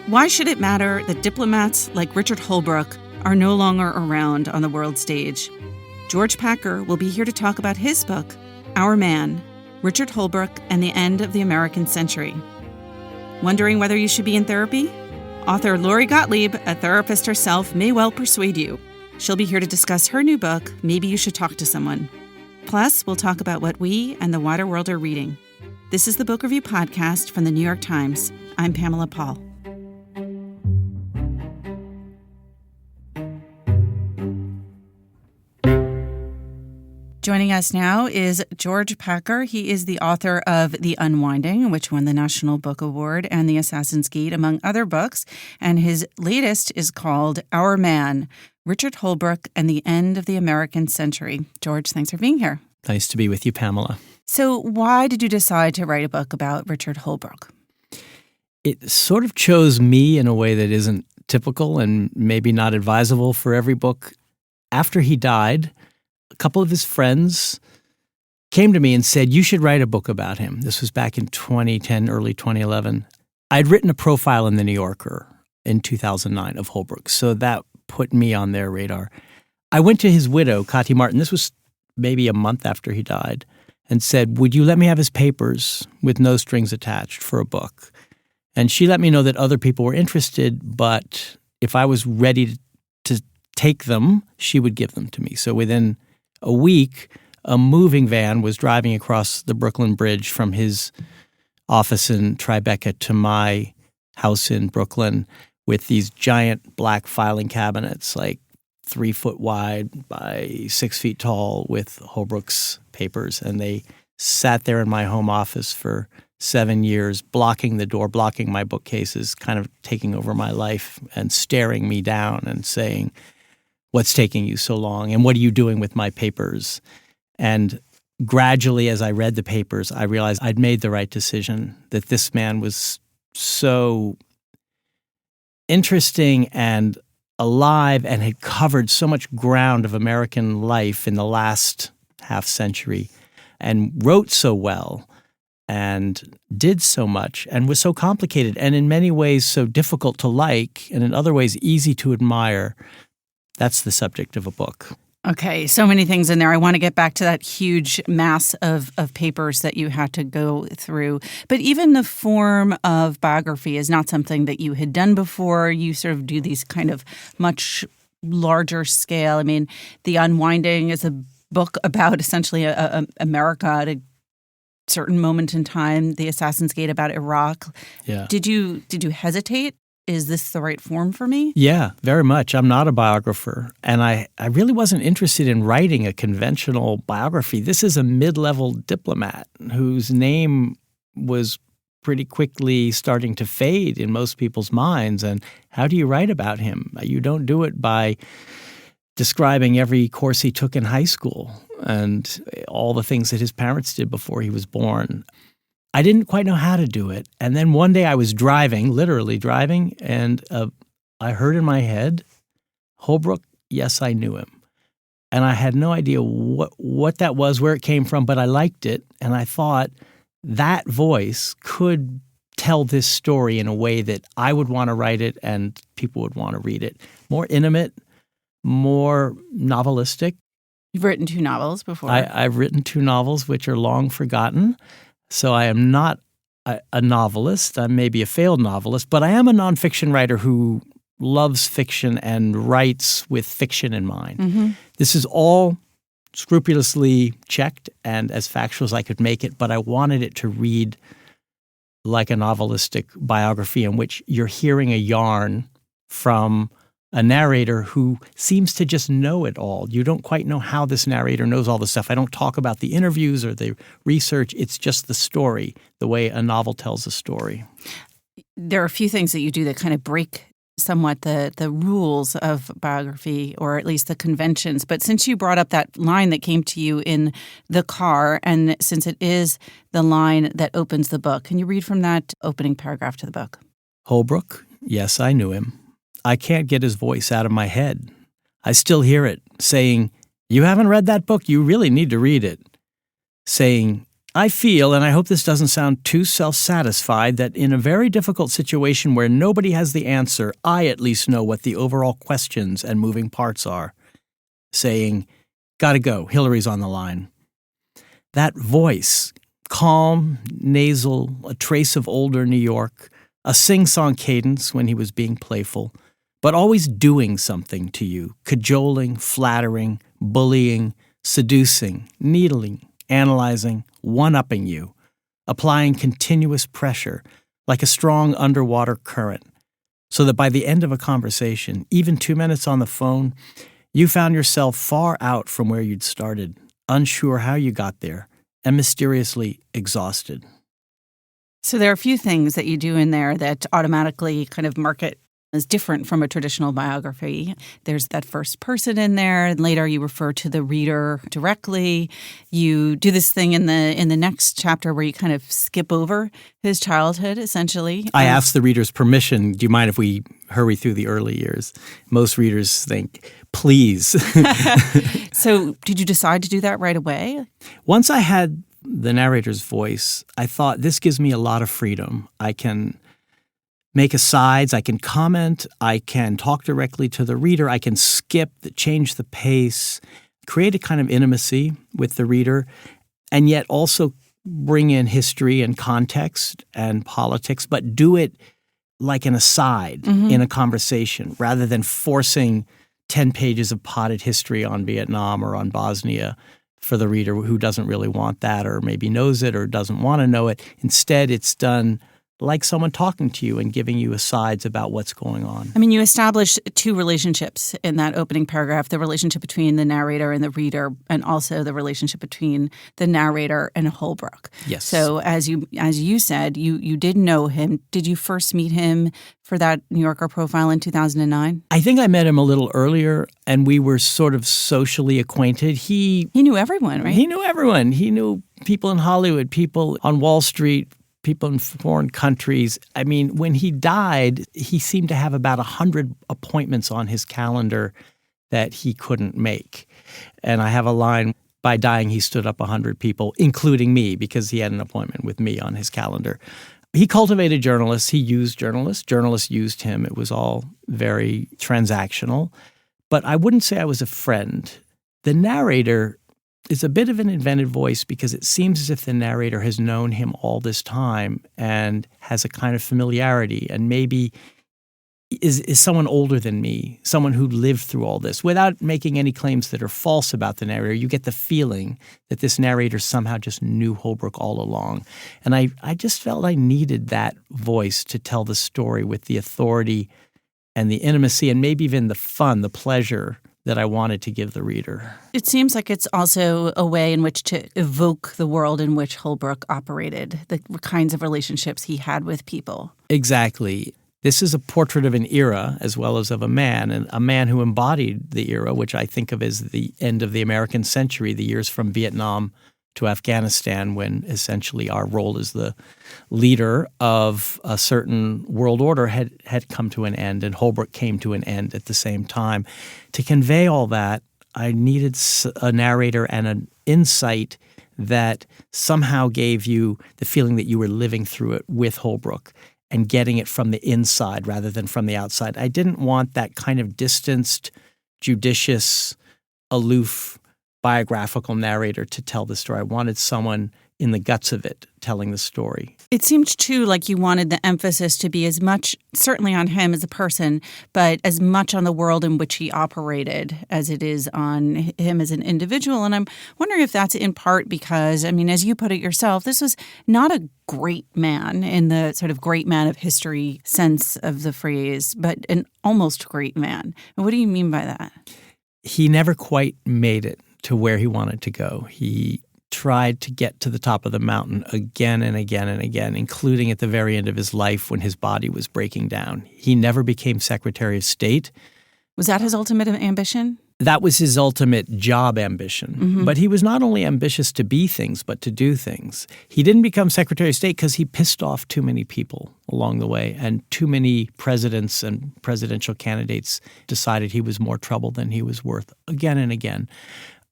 Why should it matter that diplomats like Richard Holbrooke are no longer around on the world stage? George Packer will be here to talk about his book, Our Man, Richard Holbrooke and the End of the American Century. Wondering whether you should be in therapy? Author Lori Gottlieb, a therapist herself, may well persuade you. She'll be here to discuss her new book, Maybe You Should Talk to Someone. Plus, we'll talk about what we and the wider world are reading. This is the Book Review Podcast from the New York Times. I'm Pamela Paul. Joining us now is George Packer. He is the author of The Unwinding, which won the National Book Award, and The Assassin's Gate, among other books. And his latest is called Our Man, Richard Holbrooke and the End of the American Century. George, thanks for being here. Nice to be with you, Pamela. So why did you decide to write a book about Richard Holbrooke? It sort of chose me in a way that isn't typical and maybe not advisable for every book. After he died, a couple of his friends came to me and said, you should write a book about him. This was back in 2010, early 2011. I'd written a profile in The New Yorker in 2009 of Holbrooke, so that put me on their radar. I went to his widow, Kati Martin, this was maybe a month after he died, and said, would you let me have his papers with no strings attached for a book? And she let me know that other people were interested, but if I was ready to take them, she would give them to me. So within a week, a moving van was driving across the Brooklyn Bridge from his office in Tribeca to my house in Brooklyn with these giant black filing cabinets, like 3 foot wide by 6 feet tall, with Holbrooke's papers. And they sat there in my home office for 7 years, blocking the door, blocking my bookcases, kind of taking over my life and staring me down and saying, what's taking you so long? And what are you doing with my papers? And gradually, as I read the papers, I realized I'd made the right decision, that this man was so interesting and alive and had covered so much ground of American life in the last half century and wrote so well and did so much and was so complicated and in many ways so difficult to like and in other ways easy to admire. That's the subject of a book. Okay, so many things in there. I want to get back to that huge mass of papers that you had to go through. But even the form of biography is not something that you had done before. You sort of do these kind of much larger scale. I mean, The Unwinding is a book about essentially America at a certain moment in time. The Assassin's Gate about Iraq. Yeah. Did you hesitate? Is this the right form for me? Yeah, very much. I'm not a biographer, and I really wasn't interested in writing a conventional biography. This is a mid-level diplomat whose name was pretty quickly starting to fade in most people's minds, and how do you write about him? You don't do it by describing every course he took in high school and all the things that his parents did before he was born. I didn't quite know how to do it. And then one day I was driving, literally driving, and I heard in my head, Holbrooke, yes, I knew him. And I had no idea what that was, where it came from, but I liked it. And I thought that voice could tell this story in a way that I would want to write it and people would want to read it. More intimate, more novelistic. You've written 2 novels before. I've written 2 novels, which are long forgotten. So I am not a novelist. I'm maybe a failed novelist, but I am a nonfiction writer who loves fiction and writes with fiction in mind. Mm-hmm. This is all scrupulously checked and as factual as I could make it, but I wanted it to read like a novelistic biography in which you're hearing a yarn from a narrator who seems to just know it all. You don't quite know how this narrator knows all the stuff. I don't talk about the interviews or the research. It's just the story, the way a novel tells a story. There are a few things that you do that kind of break somewhat the rules of biography, or at least the conventions. But since you brought up that line that came to you in the car, and since it is the line that opens the book, can you read from that opening paragraph to the book? Holbrooke, yes, I knew him. I can't get his voice out of my head. I still hear it saying, "You haven't read that book? You really need to read it." Saying, I feel, and I hope this doesn't sound too self-satisfied, that in a very difficult situation where nobody has the answer, I at least know what the overall questions and moving parts are. Saying, gotta go, Hillary's on the line. That voice, calm, nasal, a trace of older New York, a sing-song cadence when he was being playful, but always doing something to you, cajoling, flattering, bullying, seducing, needling, analyzing, one-upping you, applying continuous pressure like a strong underwater current, so that by the end of a conversation, even 2 minutes on the phone, you found yourself far out from where you'd started, unsure how you got there, and mysteriously exhausted. So there are a few things that you do in there that automatically kind of mark it as different from a traditional biography. There's that first person in there, and later you refer to the reader directly. You do this thing in the next chapter where you kind of skip over his childhood, essentially. I asked the reader's permission, do you mind if we hurry through the early years? Most readers think, please. So did you decide to do that right away? Once I had the narrator's voice, I thought, this gives me a lot of freedom. I can make asides, I can comment, I can talk directly to the reader, I can skip, change the pace, create a kind of intimacy with the reader, and yet also bring in history and context and politics, but do it like an aside in a conversation rather than forcing 10 pages of potted history on Vietnam or on Bosnia for the reader who doesn't really want that or maybe knows it or doesn't want to know it. Instead, it's done like someone talking to you and giving you asides about what's going on. I mean, you establish two relationships in that opening paragraph, the relationship between the narrator and the reader, and also the relationship between the narrator and Holbrooke. Yes. So as you said, you did know him. Did you first meet him for that New Yorker profile in 2009? I think I met him a little earlier, and we were sort of socially acquainted. He knew everyone, right? He knew everyone. He knew people in Hollywood, people on Wall Street, people in foreign countries. I mean, when he died, he seemed to have about 100 appointments on his calendar that he couldn't make. And I have a line, by dying, he stood up 100 people, including me, because he had an appointment with me on his calendar. He cultivated journalists. He used journalists. Journalists used him. It was all very transactional. But I wouldn't say I was a friend. The narrator is a bit of an invented voice because it seems as if the narrator has known him all this time and has a kind of familiarity and maybe is someone older than me, someone who lived through all this. Without making any claims that are false about the narrator, you get the feeling that this narrator somehow just knew Holbrooke all along. And I just felt I needed that voice to tell the story with the authority and the intimacy and maybe even the fun, the pleasure that I wanted to give the reader. It seems like it's also a way in which to evoke the world in which Holbrooke operated, the kinds of relationships he had with people. Exactly. This is a portrait of an era as well as of a man, and a man who embodied the era, which I think of as the end of the American century, the years from Vietnam to Afghanistan, when essentially our role as the leader of a certain world order had come to an end, and Holbrooke came to an end at the same time. To convey all that, I needed a narrator and an insight that somehow gave you the feeling that you were living through it with Holbrooke and getting it from the inside rather than from the outside. I didn't want that kind of distanced, judicious, aloof, biographical narrator to tell the story. I wanted someone in the guts of it telling the story. It seemed, too, like you wanted the emphasis to be as much, certainly on him as a person, but as much on the world in which he operated as it is on him as an individual. And I'm wondering if that's in part because, I mean, as you put it yourself, this was not a great man in the sort of great man of history sense of the phrase, but an almost great man. And what do you mean by that? He never quite made it to where he wanted to go. He tried to get to the top of the mountain again and again and again, including at the very end of his life when his body was breaking down. He never became Secretary of State. Was that his ultimate ambition? That was his ultimate job ambition. Mm-hmm. But he was not only ambitious to be things, but to do things. He didn't become Secretary of State because he pissed off too many people along the way, and too many presidents and presidential candidates decided he was more trouble than he was worth again and again.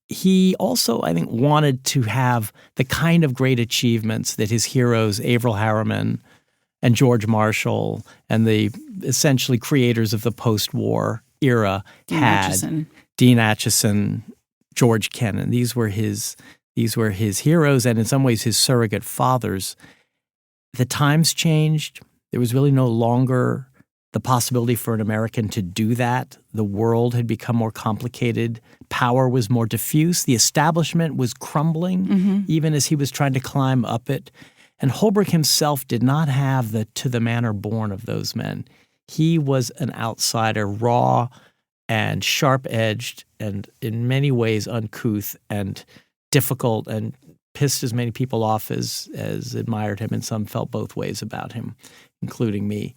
he also, I think, wanted to have the kind of great achievements that his heroes, Averell Harriman and George Marshall, and the essentially creators of the post-war era had. Dean Acheson, George Kennan. These were his heroes, and in some ways his surrogate fathers. The times changed. There was really no longer the possibility for an American to do that. The world had become more complicated. Power was more diffuse. The establishment was crumbling, even as he was trying to climb up it. And Holbrooke himself did not have the to the manner born of those men. He was an outsider, raw and sharp-edged and in many ways uncouth and difficult, and pissed as many people off as admired him, and some felt both ways about him, including me.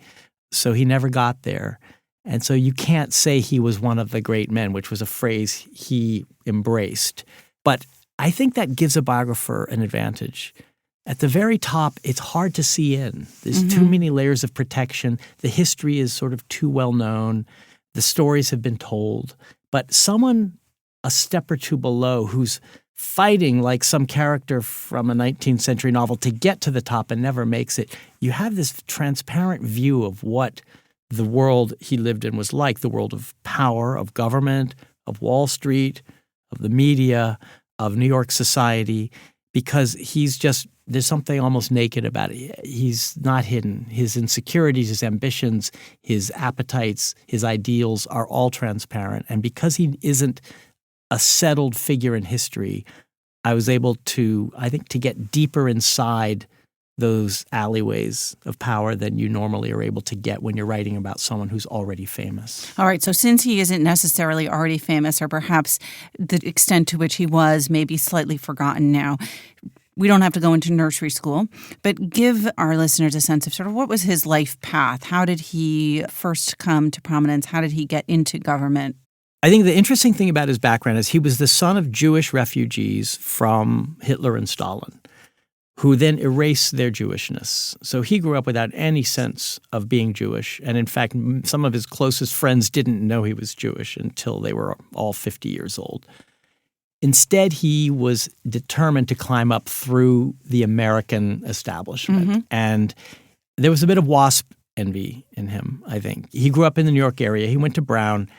So he never got there. And so you can't say he was one of the great men, which was a phrase he embraced. But I think that gives a biographer an advantage. At the very top, it's hard to see in. There's too many layers of protection. The history is sort of too well known. The stories have been told. But someone a step or two below who's fighting like some character from a 19th century novel to get to the top and never makes it, you have this transparent view of what the world he lived in was like, the world of power, of government, of Wall Street, of the media, of New York society, because there's something almost naked about it. He's not hidden. His insecurities, his ambitions, his appetites, his ideals are all transparent. And because he isn't a settled figure in history, I was able to, I think, to get deeper inside those alleyways of power than you normally are able to get when you're writing about someone who's already famous. All right, so since he isn't necessarily already famous, or perhaps the extent to which he was maybe slightly forgotten now, we don't have to go into nursery school, but give our listeners a sense of sort of what was his life path? How did he first come to prominence? How did he get into government? I think the interesting thing about his background is he was the son of Jewish refugees from Hitler and Stalin, who then erased their Jewishness. So he grew up without any sense of being Jewish. And in fact, some of his closest friends didn't know he was Jewish until they were all 50 years old. Instead, he was determined to climb up through the American establishment. And there was a bit of WASP envy in him, I think. He grew up in the New York area. He went to Brown.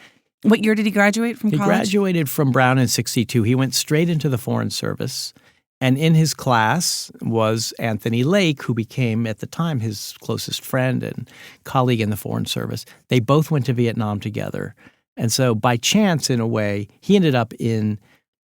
What year did he graduate from college? He graduated from Brown in 1962. He went straight into the Foreign Service. And in his class was Anthony Lake, who became, at the time, his closest friend and colleague in the Foreign Service. They both went to Vietnam together. And so by chance, in a way, he ended up in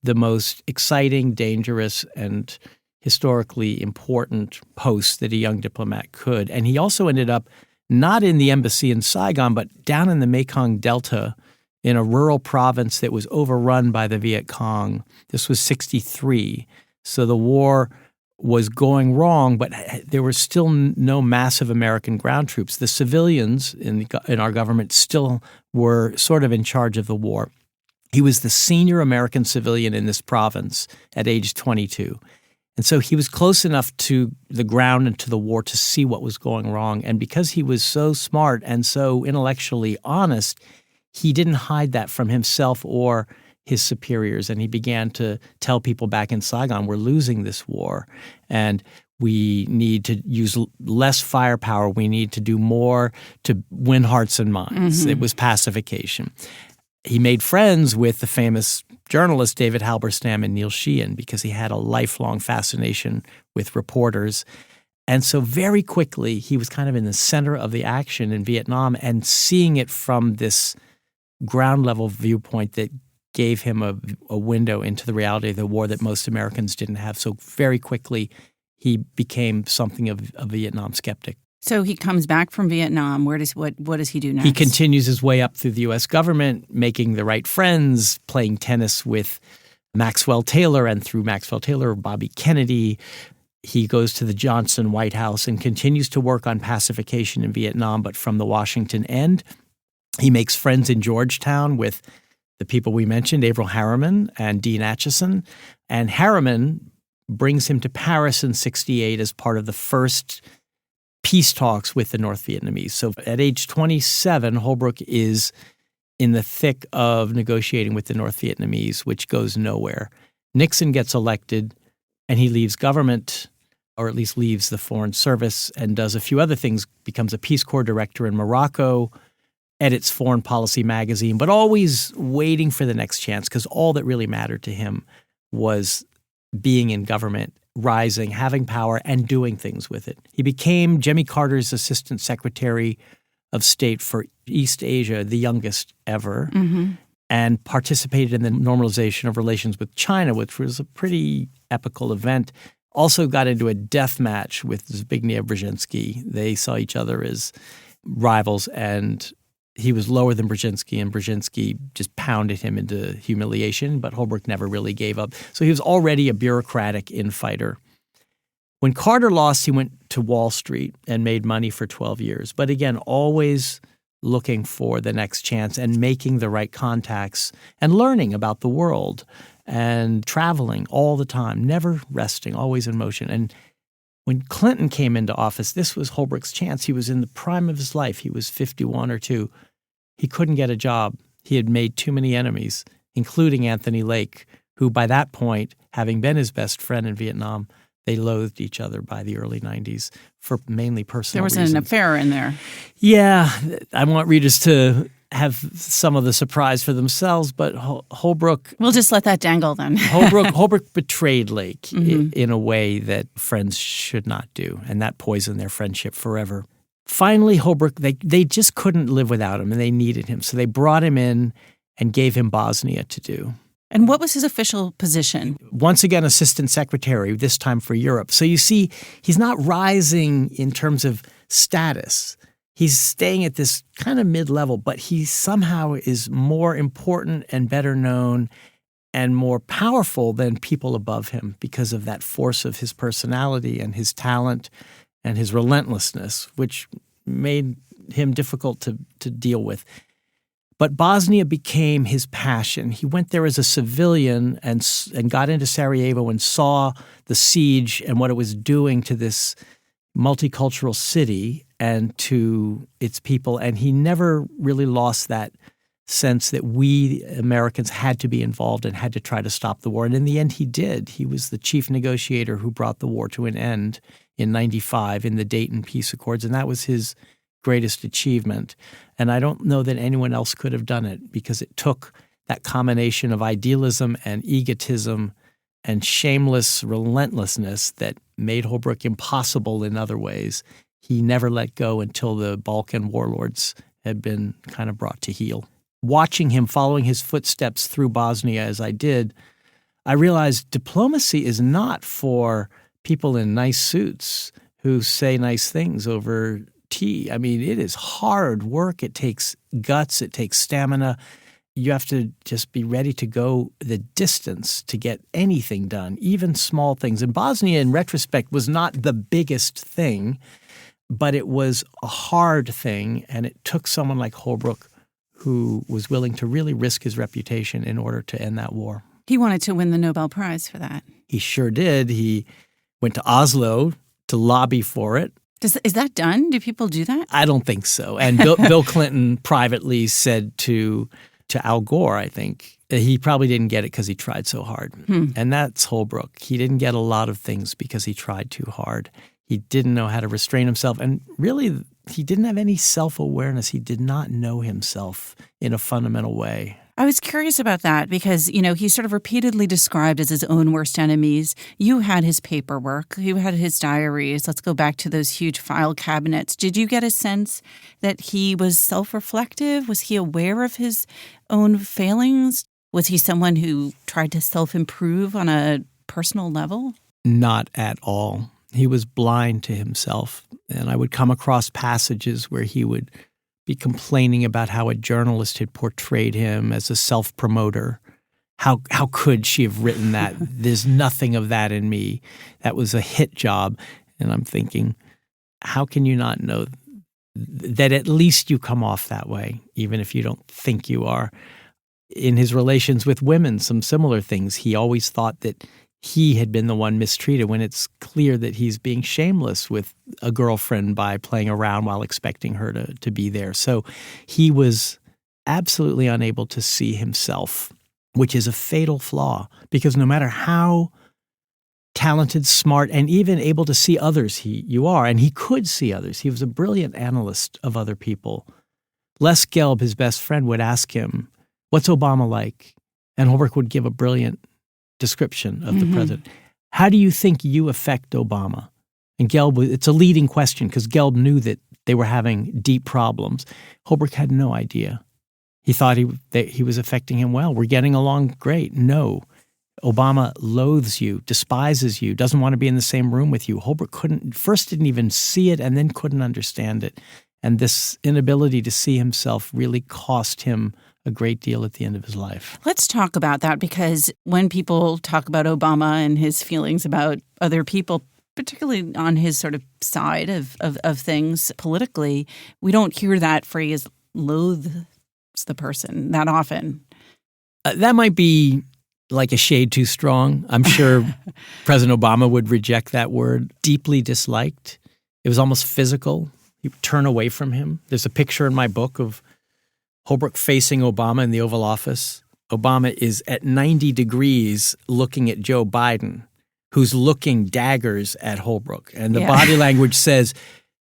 the most exciting, dangerous, and historically important post that a young diplomat could. And he also ended up not in the embassy in Saigon, but down in the Mekong Delta in a rural province that was overrun by the Viet Cong. This was 1963. So the war was going wrong, but there were still no massive American ground troops. The civilians in our government still were sort of in charge of the war. He was the senior American civilian in this province at age 22. And so he was close enough to the ground and to the war to see what was going wrong. And because he was so smart and so intellectually honest, he didn't hide that from himself or his superiors. And he began to tell people back in Saigon, we're losing this war and we need to use less firepower. We need to do more to win hearts and minds. It was pacification. He made friends with the famous journalists David Halberstam and Neil Sheehan because he had a lifelong fascination with reporters. And so very quickly, he was kind of in the center of the action in Vietnam and seeing it from this ground-level viewpoint that gave him a window into the reality of the war that most Americans didn't have. So very quickly, he became something of a Vietnam skeptic. So he comes back from Vietnam. What does he do next? He continues his way up through the U.S. government, making the right friends, playing tennis with Maxwell Taylor, and through Maxwell Taylor, Bobby Kennedy. He goes to the Johnson White House and continues to work on pacification in Vietnam, but from the Washington end. He makes friends in Georgetown with the people we mentioned, Averell Harriman and Dean Acheson. And Harriman brings him to Paris in 1968 as part of the first peace talks with the North Vietnamese. So at age 27, Holbrooke is in the thick of negotiating with the North Vietnamese, which goes nowhere. Nixon gets elected, and he leaves government, or at least leaves the Foreign Service, and does a few other things, becomes a Peace Corps director in Morocco, edits Foreign Policy magazine, but always waiting for the next chance, because all that really mattered to him was being in government, rising, having power, and doing things with it. He became Jimmy Carter's Assistant Secretary of State for East Asia, the youngest ever, and participated in the normalization of relations with China, which was a pretty epical event. Also got into a death match with Zbigniew Brzezinski. They saw each other as rivals, and he was lower than Brzezinski, and Brzezinski just pounded him into humiliation, but Holbrooke never really gave up. So he was already a bureaucratic infighter. When Carter lost, he went to Wall Street and made money for 12 years. But again, always looking for the next chance and making the right contacts and learning about the world and traveling all the time, never resting, always in motion. And when Clinton came into office, this was Holbrooke's chance. He was in the prime of his life. He was 51 or 2. He couldn't get a job. He had made too many enemies, including Anthony Lake, who by that point, having been his best friend in Vietnam, they loathed each other by the early 90s for mainly personal reasons. There was an affair in there. Yeah. I want readers to have some of the surprise for themselves, but Holbrooke... We'll just let that dangle then. Holbrooke betrayed Lake in a way that friends should not do, and that poisoned their friendship forever. Finally, Holbrooke, they just couldn't live without him, and they needed him. So they brought him in and gave him Bosnia to do. And what was his official position? Once again, assistant secretary, this time for Europe. So you see, he's not rising in terms of status. He's staying at this kind of mid-level, but he somehow is more important and better known and more powerful than people above him because of that force of his personality and his talent and his relentlessness, which made him difficult to deal with. But Bosnia became his passion. He went there as a civilian and got into Sarajevo and saw the siege and what it was doing to this multicultural city and to its people. And he never really lost that sense that we Americans had to be involved and had to try to stop the war. And in the end, he did. He was the chief negotiator who brought the war to an end in 95 in the Dayton Peace Accords. And that was his greatest achievement. And I don't know that anyone else could have done it because it took that combination of idealism and egotism and shameless relentlessness that made Holbrooke impossible in other ways. He never let go until the Balkan warlords had been kind of brought to heel. Watching him, following his footsteps through Bosnia as I did, I realized diplomacy is not for people in nice suits who say nice things over tea. I mean, it is hard work. It takes guts. It takes stamina. You have to just be ready to go the distance to get anything done, even small things. And Bosnia, in retrospect, was not the biggest thing, but it was a hard thing, and it took someone like Holbrooke who was willing to really risk his reputation in order to end that war. He wanted to win the Nobel Prize for that. He sure did. He went to Oslo to lobby for it. Is that done? Do people do that? I don't think so. And Bill Clinton privately said to Al Gore, I think, he probably didn't get it because he tried so hard. And that's Holbrooke. He didn't get a lot of things because he tried too hard. He didn't know how to restrain himself. And really, he didn't have any self-awareness. He did not know himself in a fundamental way. I was curious about that because, he's sort of repeatedly described as his own worst enemies. You had his paperwork. You had his diaries. Let's go back to those huge file cabinets. Did you get a sense that he was self-reflective? Was he aware of his own failings? Was he someone who tried to self-improve on a personal level? Not at all. He was blind to himself. And I would come across passages where he would be complaining about how a journalist had portrayed him as a self-promoter. How could she have written that? There's nothing of that in me. That was a hit job. And I'm thinking, how can you not know that at least you come off that way, even if you don't think you are? In his relations with women, some similar things. He always thought that he had been the one mistreated when it's clear that he's being shameless with a girlfriend by playing around while expecting her to be there. So he was absolutely unable to see himself, which is a fatal flaw, because no matter how talented, smart, and even able to see others you are, and he could see others. He was a brilliant analyst of other people. Les Gelb, his best friend, would ask him, "What's Obama like?" And Holbrooke would give a brilliant description of the president. "How do you think you affect Obama?" And Gelb, it's a leading question because Gelb knew that they were having deep problems. Holbrooke had no idea. He thought that he was affecting him well. We're getting along great. No. Obama loathes you, despises you, doesn't want to be in the same room with you. Holbrooke didn't even see it and then couldn't understand it. And this inability to see himself really cost him a great deal at the end of his life. Let's talk about that, because when people talk about Obama and his feelings about other people, particularly on his sort of side of things politically, we don't hear that phrase, loathes the person, that often. That might be like a shade too strong. I'm sure President Obama would reject that word. Deeply disliked. It was almost physical. He would turn away from him. There's a picture in my book of Holbrooke facing Obama in the Oval Office. Obama is at 90 degrees looking at Joe Biden, who's looking daggers at Holbrooke. And the body language says,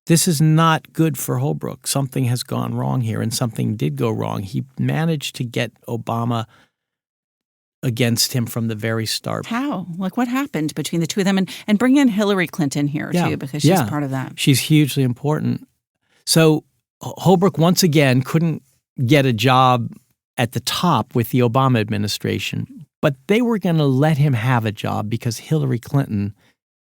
this is not good for Holbrooke. Something has gone wrong here, and something did go wrong. He managed to get Obama against him from the very start. How? Like, what happened between the two of them? And bring in Hillary Clinton here, too, because she's part of that. She's hugely important. So Holbrooke, once again, couldn't get a job at the top with the Obama administration, but they were going to let him have a job because Hillary Clinton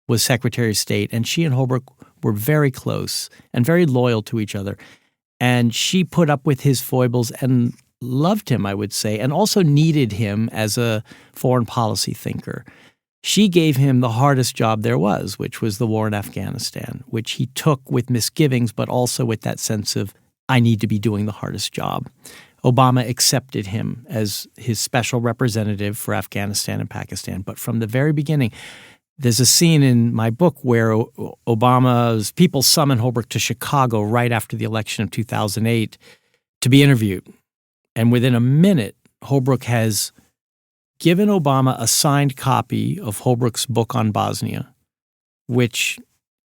was Secretary of State, and she and Holbrooke were very close and very loyal to each other. And she put up with his foibles and loved him, I would say, and also needed him as a foreign policy thinker. She gave him the hardest job there was, which was the war in Afghanistan, which he took with misgivings, but also with that sense of, I need to be doing the hardest job. Obama accepted him as his special representative for Afghanistan and Pakistan. But from the very beginning, there's a scene in my book where Obama's people summoned Holbrooke to Chicago right after the election of 2008 to be interviewed. And within a minute, Holbrooke has given Obama a signed copy of Holbrooke's book on Bosnia, which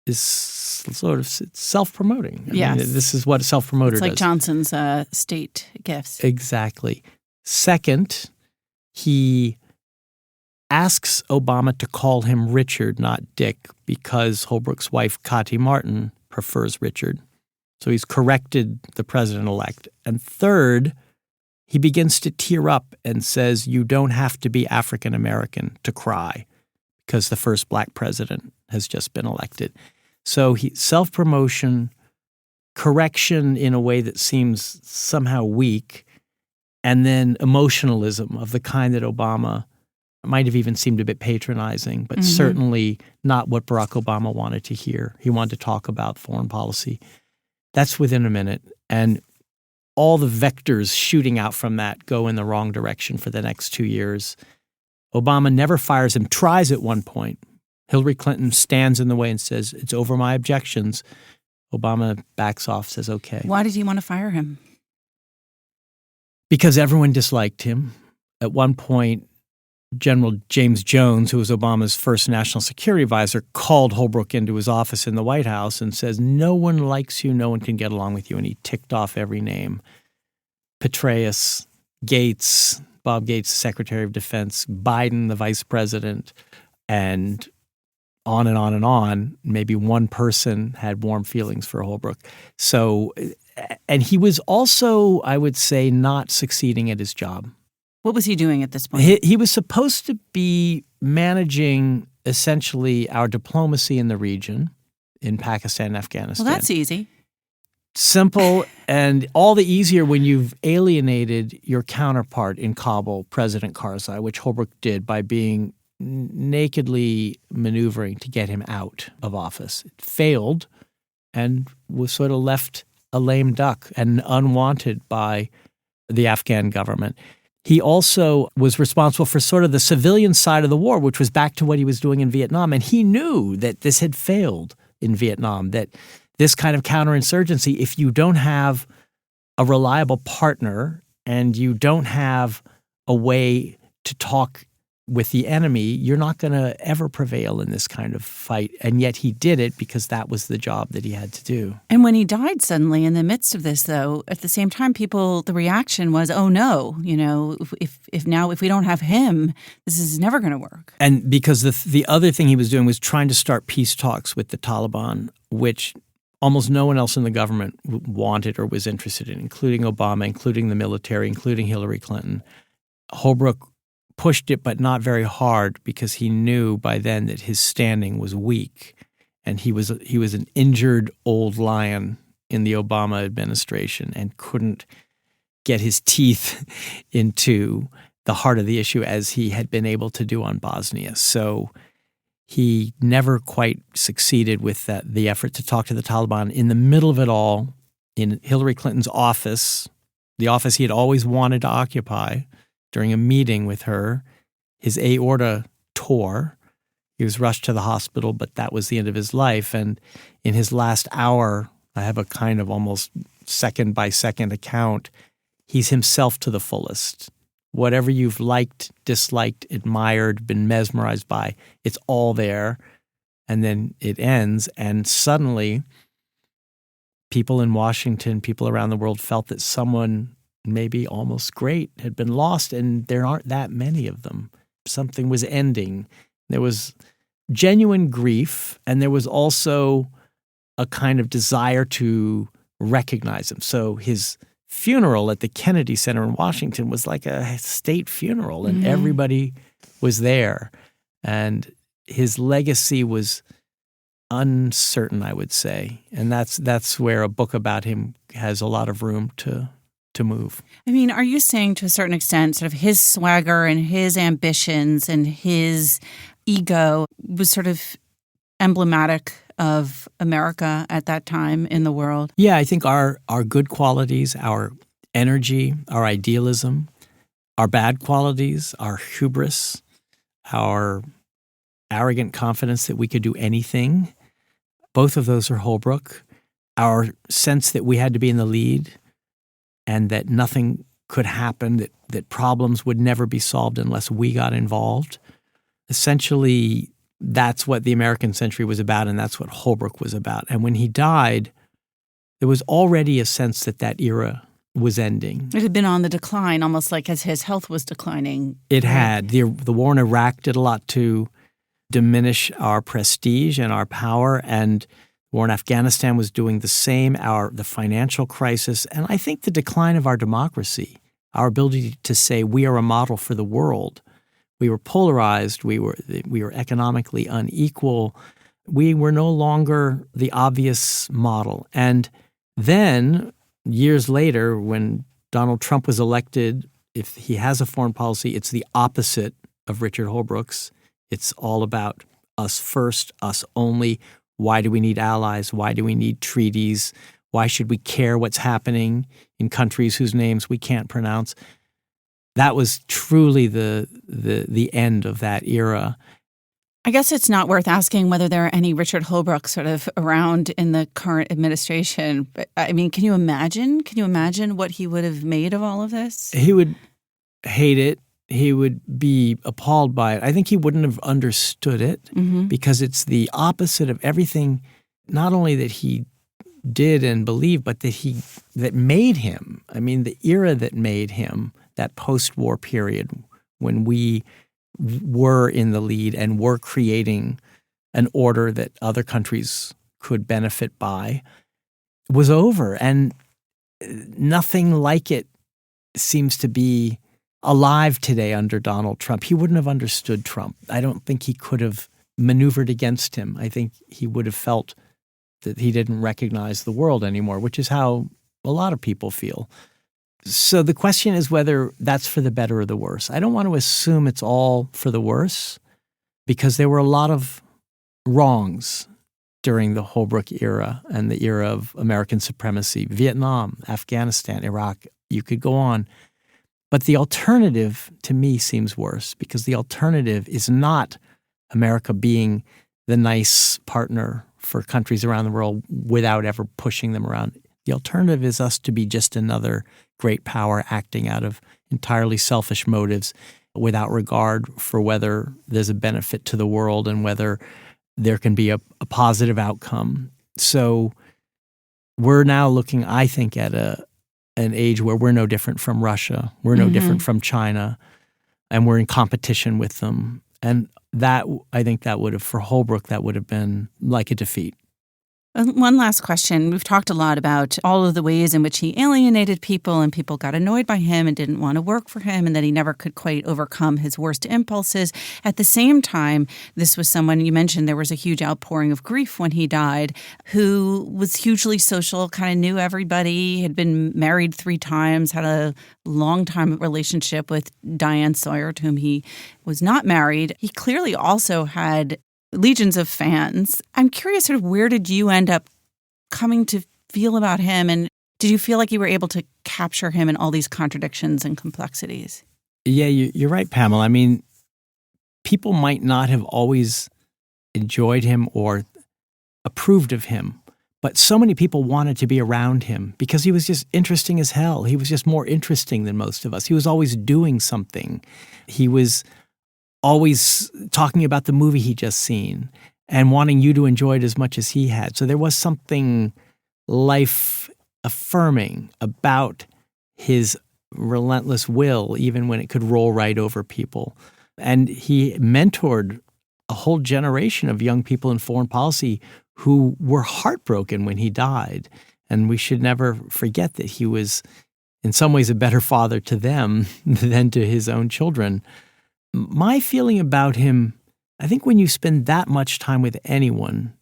is sort of self-promoting. I mean, this is what a self-promoter does. It's like Johnson's state gifts. Exactly. Second, he asks Obama to call him Richard, not Dick, because Holbrooke's wife, Kati Martin, prefers Richard. So he's corrected the president-elect. And third, he begins to tear up and says, you don't have to be African-American to cry because the first black president has just been elected. So self-promotion, correction in a way that seems somehow weak, and then emotionalism of the kind that Obama might have even seemed a bit patronizing, but certainly not what Barack Obama wanted to hear. He wanted to talk about foreign policy. That's within a minute. And all the vectors shooting out from that go in the wrong direction for the next 2 years. Obama never fires him, tries at one point. Hillary Clinton stands in the way and says, it's over my objections. Obama backs off, says, okay. Why did he want to fire him? Because everyone disliked him. At one point, General James Jones, who was Obama's first national security advisor, called Holbrooke into his office in the White House and says, no one likes you, no one can get along with you. And he ticked off every name. Petraeus, Gates, Bob Gates, Secretary of Defense, Biden, the vice president, and on and on and on. Maybe one person had warm feelings for Holbrooke. So, and he was also, I would say, not succeeding at his job. What was he doing at this point? He was supposed to be managing essentially our diplomacy in the region, in Pakistan and Afghanistan. Well, that's easy. Simple, and all the easier when you've alienated your counterpart in Kabul, President Karzai, which Holbrooke did by being nakedly maneuvering to get him out of office. It failed and was sort of left a lame duck and unwanted by the Afghan government. He also was responsible for sort of the civilian side of the war, which was back to what he was doing in Vietnam. And he knew that this had failed in Vietnam, that this kind of counterinsurgency, if you don't have a reliable partner and you don't have a way to talk with the enemy, you're not going to ever prevail in this kind of fight. And yet he did it because that was the job that he had to do. And when he died suddenly in the midst of this, though, at the same time, the reaction was, oh no, if we don't have him, this is never going to work. And because the other thing he was doing was trying to start peace talks with the Taliban, which almost no one else in the government wanted or was interested in, including Obama, including the military, including Hillary Clinton. Holbrooke pushed it, but not very hard, because he knew by then that his standing was weak, and he was an injured old lion in the Obama administration and couldn't get his teeth into the heart of the issue as he had been able to do on Bosnia. So he never quite succeeded with the effort to talk to the Taliban. In the middle of it all, in Hillary Clinton's office, the office he had always wanted to occupy, during a meeting with her, his aorta tore. He was rushed to the hospital, but that was the end of his life. And in his last hour, I have a kind of almost second-by-second account, he's himself to the fullest. Whatever you've liked, disliked, admired, been mesmerized by, it's all there. And then it ends, and suddenly people in Washington, people around the world felt that someone maybe almost great had been lost, and there aren't that many of them. Something was ending. There was genuine grief, and there was also a kind of desire to recognize him. So his funeral at the Kennedy Center in Washington was like a state funeral, and everybody was there. And his legacy was uncertain, I would say. And that's where a book about him has a lot of room to move. I mean, are you saying to a certain extent sort of his swagger and his ambitions and his ego was sort of emblematic of America at that time in the world? Yeah, I think our good qualities, our energy, our idealism, our bad qualities, our hubris, our arrogant confidence that we could do anything, both of those are Holbrooke. Our sense that we had to be in the lead, and that nothing could happen, that problems would never be solved unless we got involved. Essentially, that's what the American century was about, and that's what Holbrooke was about. And when he died, there was already a sense that era was ending. It had been on the decline, almost like as his health was declining. It had. The war in Iraq did a lot to diminish our prestige and our power, and war in Afghanistan was doing the same, the financial crisis, and I think the decline of our democracy, our ability to say we are a model for the world. We were polarized. We were economically unequal. We were no longer the obvious model. And then, years later, when Donald Trump was elected, if he has a foreign policy, it's the opposite of Richard Holbrooke's. It's all about us first, us only. Why do we need allies? Why do we need treaties? Why should we care what's happening in countries whose names we can't pronounce? That was truly the end of that era. I guess it's not worth asking whether there are any Richard Holbrooke sort of around in the current administration. But I mean, can you imagine? Can you imagine what he would have made of all of this? He would hate it. He would be appalled by it. I think he wouldn't have understood it because it's the opposite of everything, not only that he did and believed, but that made him. I mean, the era that made him, that post-war period when we were in the lead and were creating an order that other countries could benefit by, was over. And nothing like it seems to be alive today under Donald Trump. He wouldn't have understood Trump. I don't think he could have maneuvered against him. I think he would have felt that he didn't recognize the world anymore, which is how a lot of people feel. So the question is whether that's for the better or the worse. I don't want to assume it's all for the worse, because there were a lot of wrongs during the Holbrooke era and the era of American supremacy. Vietnam, Afghanistan, Iraq, you could go on. But the alternative to me seems worse, because the alternative is not America being the nice partner for countries around the world without ever pushing them around. The alternative is us to be just another great power acting out of entirely selfish motives without regard for whether there's a benefit to the world and whether there can be a positive outcome. So we're now looking, I think, at an age where we're no different from Russia. We're no different from China, and we're in competition with them. And that, I think that would have, for Holbrooke, that would have been like a defeat. One last question. We've talked a lot about all of the ways in which he alienated people and people got annoyed by him and didn't want to work for him and that he never could quite overcome his worst impulses. At the same time, this was someone, you mentioned there was a huge outpouring of grief when he died, who was hugely social, kind of knew everybody, had been married 3 times, had a long-time relationship with Diane Sawyer, to whom he was not married. He clearly also had legions of fans. I'm curious, sort of, where did you end up coming to feel about him? And did you feel like you were able to capture him in all these contradictions and complexities? Yeah, you're right, Pamela. I mean, people might not have always enjoyed him or approved of him, but so many people wanted to be around him because he was just interesting as hell. He was just more interesting than most of us. He was always doing something. He was always talking about the movie he'd just seen and wanting you to enjoy it as much as he had. So there was something life-affirming about his relentless will, even when it could roll right over people. And he mentored a whole generation of young people in foreign policy who were heartbroken when he died. And we should never forget that he was, in some ways, a better father to them than to his own children. My feeling about him, I think when you spend that much time with anyone,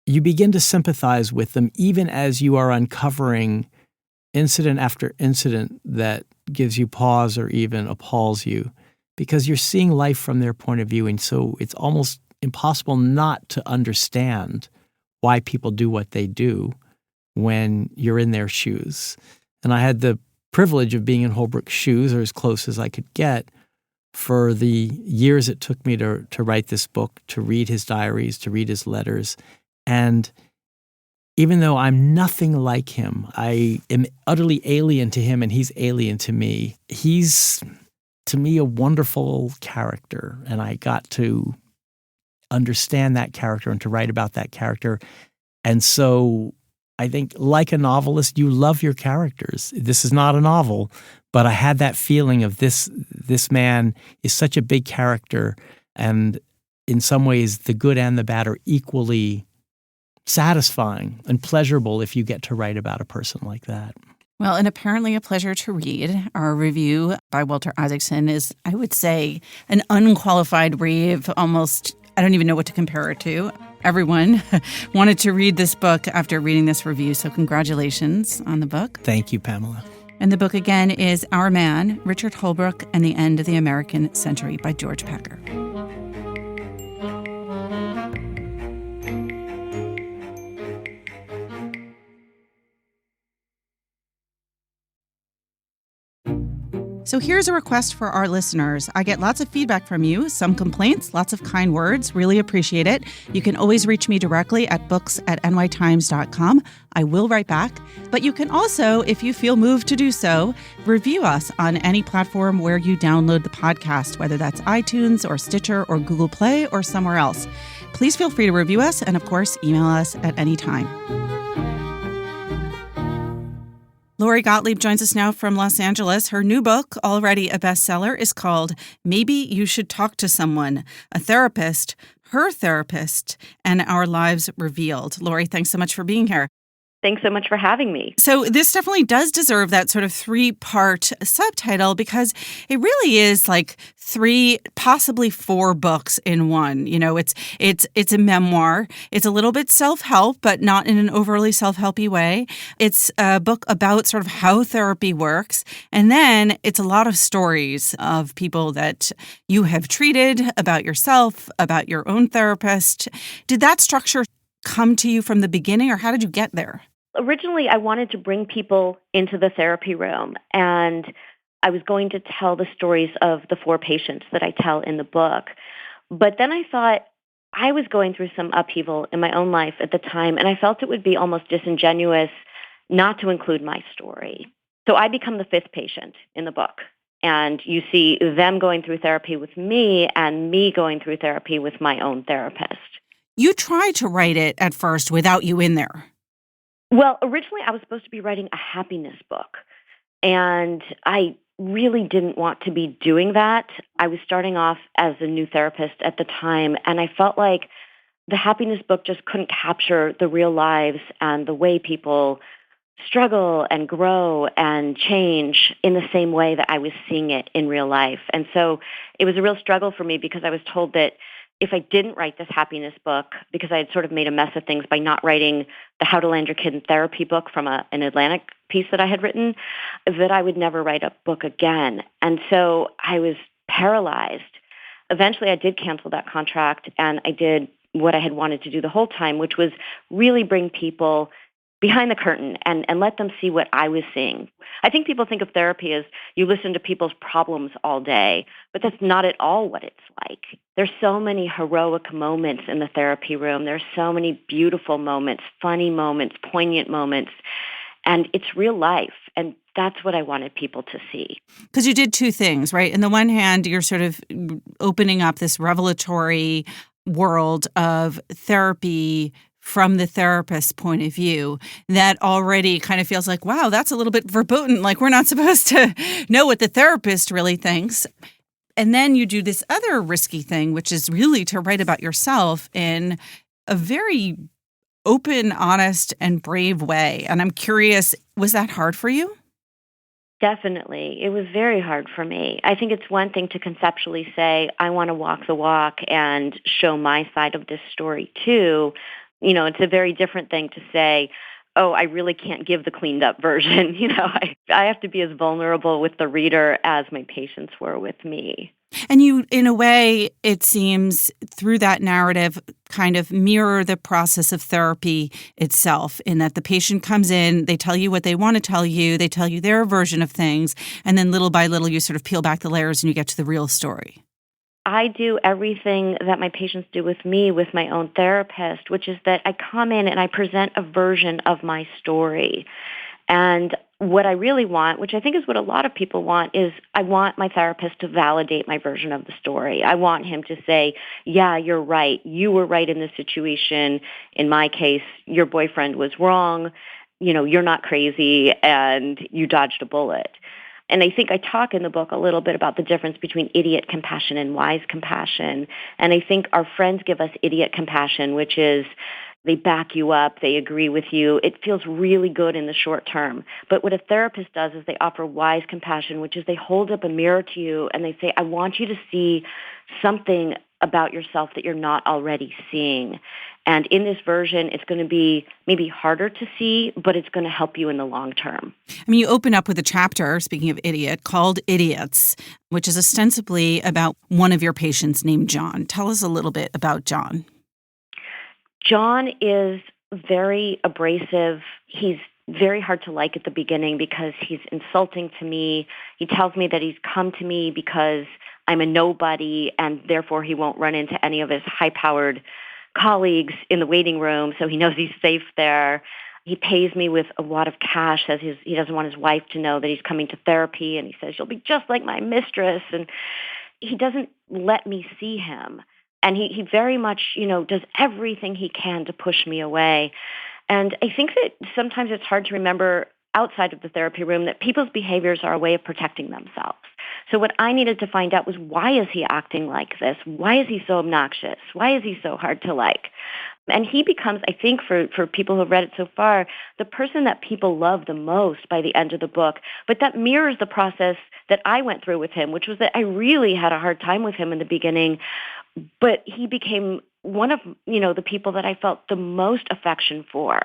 you begin to sympathize with them even as you are uncovering incident after incident that gives you pause or even appalls you, because you're seeing life from their point of view. And so it's almost impossible not to understand why people do what they do when you're in their shoes. And I had the privilege of being in Holbrooke's shoes, or as close as I could get, for the years it took me to write this book, to read his diaries, to read his letters. And even though I'm nothing like him, I am utterly alien to him and he's alien to me. He's, to me, a wonderful character. And I got to understand that character and to write about that character. And so I think, like a novelist, you love your characters. This is not a novel, but I had that feeling of this man is such a big character, and in some ways the good and the bad are equally satisfying and pleasurable if you get to write about a person like that. Well, and apparently a pleasure to read. Our review by Walter Isaacson is, I would say, an unqualified rave, almost, I don't even know what to compare it to. Everyone wanted to read this book after reading this review, so congratulations on the book. Thank you, Pamela. And the book, again, is Our Man, Richard Holbrooke and the End of the American Century by George Packer. So here's a request for our listeners. I get lots of feedback from you, some complaints, lots of kind words. Really appreciate it. You can always reach me directly at books@nytimes.com. I will write back. But you can also, if you feel moved to do so, review us on any platform where you download the podcast, whether that's iTunes or Stitcher or Google Play or somewhere else. Please feel free to review us and, of course, email us at any time. Lori Gottlieb joins us now from Los Angeles. Her new book, already a bestseller, is called Maybe You Should Talk to Someone, a Therapist, Her Therapist, and Our Lives Revealed. Lori, thanks so much for being here. Thanks so much for having me. So this definitely does deserve that sort of 3-part subtitle, because it really is like 3, possibly 4 books in one. You know, it's a memoir. It's a little bit self-help, but not in an overly self-helpy way. It's a book about sort of how therapy works. And then it's a lot of stories of people that you have treated, about yourself, about your own therapist. Did that structure come to you from the beginning, or how did you get there? Originally, I wanted to bring people into the therapy room, and I was going to tell the stories of the 4 patients that I tell in the book. But then I thought I was going through some upheaval in my own life at the time, and I felt it would be almost disingenuous not to include my story. So I become the fifth patient in the book. And you see them going through therapy with me and me going through therapy with my own therapist. You tried to write it at first without you in there. Well, originally I was supposed to be writing a happiness book. And I really didn't want to be doing that. I was starting off as a new therapist at the time, and I felt like the happiness book just couldn't capture the real lives and the way people struggle and grow and change in the same way that I was seeing it in real life. And so it was a real struggle for me because I was told that if I didn't write this happiness book, because I had sort of made a mess of things by not writing the How to Land Your Kid in Therapy book from an Atlantic piece that I had written, that I would never write a book again. And so I was paralyzed. Eventually, I did cancel that contract, and I did what I had wanted to do the whole time, which was really bring people behind the curtain and let them see what I was seeing. I think people think of therapy as you listen to people's problems all day, but that's not at all what it's like. There's so many heroic moments in the therapy room. There's so many beautiful moments, funny moments, poignant moments, and it's real life. And that's what I wanted people to see. Because you did two things, right? On the one hand, you're sort of opening up this revelatory world of therapy from the therapist's point of view that already kind of feels like, wow, that's a little bit verboten. Like we're not supposed to know what the therapist really thinks. And then you do this other risky thing, which is really to write about yourself in a very open, honest, and brave way. And I'm curious, was that hard for you? Definitely. It was very hard for me. I think it's one thing to conceptually say, I want to walk the walk and show my side of this story too. You know, it's a very different thing to say, oh, I really can't give the cleaned up version. You know, I have to be as vulnerable with the reader as my patients were with me. And you, in a way, it seems through that narrative kind of mirror the process of therapy itself in that the patient comes in, they tell you what they want to tell you, they tell you their version of things, and then little by little you sort of peel back the layers and you get to the real story. I do everything that my patients do with me with my own therapist, which is that I come in and I present a version of my story. And what I really want, which I think is what a lot of people want, is I want my therapist to validate my version of the story. I want him to say, yeah, you're right. You were right in this situation. In my case, your boyfriend was wrong. You know, you're not crazy and you dodged a bullet. And I think I talk in the book a little bit about the difference between idiot compassion and wise compassion. And I think our friends give us idiot compassion, which is they back you up, they agree with you. It feels really good in the short term. But what a therapist does is they offer wise compassion, which is they hold up a mirror to you and they say, I want you to see something about yourself that you're not already seeing. And in this version, it's going to be maybe harder to see, but it's going to help you in the long term. I mean, you open up with a chapter, speaking of idiot, called Idiots, which is ostensibly about one of your patients named John. Tell us a little bit about John. John is very abrasive. He's very hard to like at the beginning because he's insulting to me. He tells me that he's come to me because I'm a nobody and therefore he won't run into any of his high-powered colleagues in the waiting room, so he knows he's safe there. He pays me with a lot of cash, says he doesn't want his wife to know that he's coming to therapy, and he says, you'll be just like my mistress. And he doesn't let me see him. And he very much, does everything he can to push me away. And I think that sometimes it's hard to remember outside of the therapy room that people's behaviors are a way of protecting themselves. So what I needed to find out was, why is he acting like this? Why is he so obnoxious? Why is he so hard to like? And he becomes, I think, for people who have read it so far, the person that people love the most by the end of the book. But that mirrors the process that I went through with him, which was that I really had a hard time with him in the beginning. But he became one of, the people that I felt the most affection for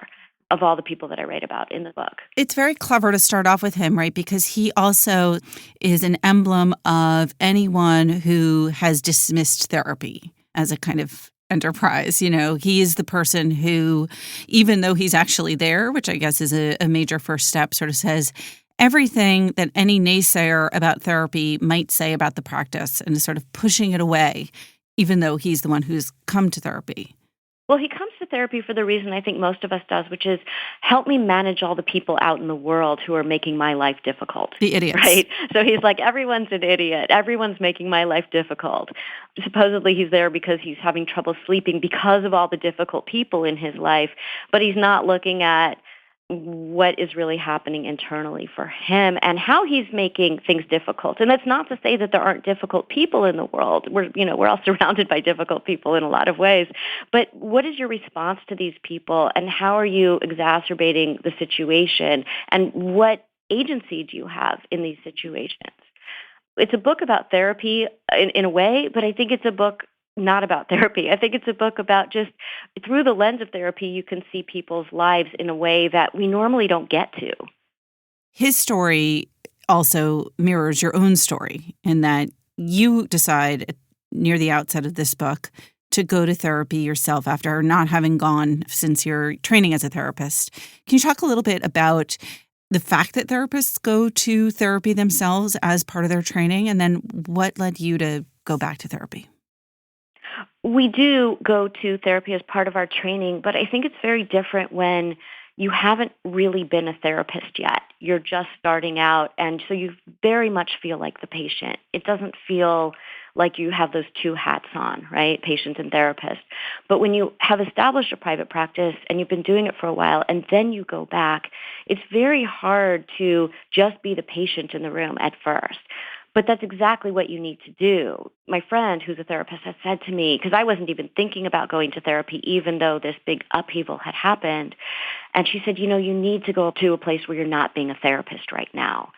of all the people that I write about in the book. It's very clever to start off with him, right? Because he also is an emblem of anyone who has dismissed therapy as a kind of enterprise. He is the person who, even though he's actually there, which I guess is a major first step, sort of says everything that any naysayer about therapy might say about the practice and is sort of pushing it away, even though he's the one who's come to therapy. Well, he comes to therapy for the reason I think most of us does, which is help me manage all the people out in the world who are making my life difficult. The idiots. Right? So he's like, everyone's an idiot. Everyone's making my life difficult. Supposedly he's there because he's having trouble sleeping because of all the difficult people in his life, but he's not looking at what is really happening internally for him and how he's making things difficult. And that's not to say that there aren't difficult people in the world. We're all surrounded by difficult people in a lot of ways. But what is your response to these people, and how are you exacerbating the situation, and what agency do you have in these situations? It's a book about therapy in a way, but I think it's a book not about therapy. I think it's a book about just through the lens of therapy, you can see people's lives in a way that we normally don't get to. His story also mirrors your own story in that you decide near the outset of this book to go to therapy yourself after not having gone since your training as a therapist. Can you talk a little bit about the fact that therapists go to therapy themselves as part of their training, and then what led you to go back to therapy? We do go to therapy as part of our training, but I think it's very different when you haven't really been a therapist yet. You're just starting out, and so you very much feel like the patient. It doesn't feel like you have those two hats on, right? Patient and therapist. But when you have established a private practice and you've been doing it for a while and then you go back, it's very hard to just be the patient in the room at first. But that's exactly what you need to do. My friend, who's a therapist, has said to me, because I wasn't even thinking about going to therapy, even though this big upheaval had happened. And she said, you need to go to a place where you're not being a therapist right now.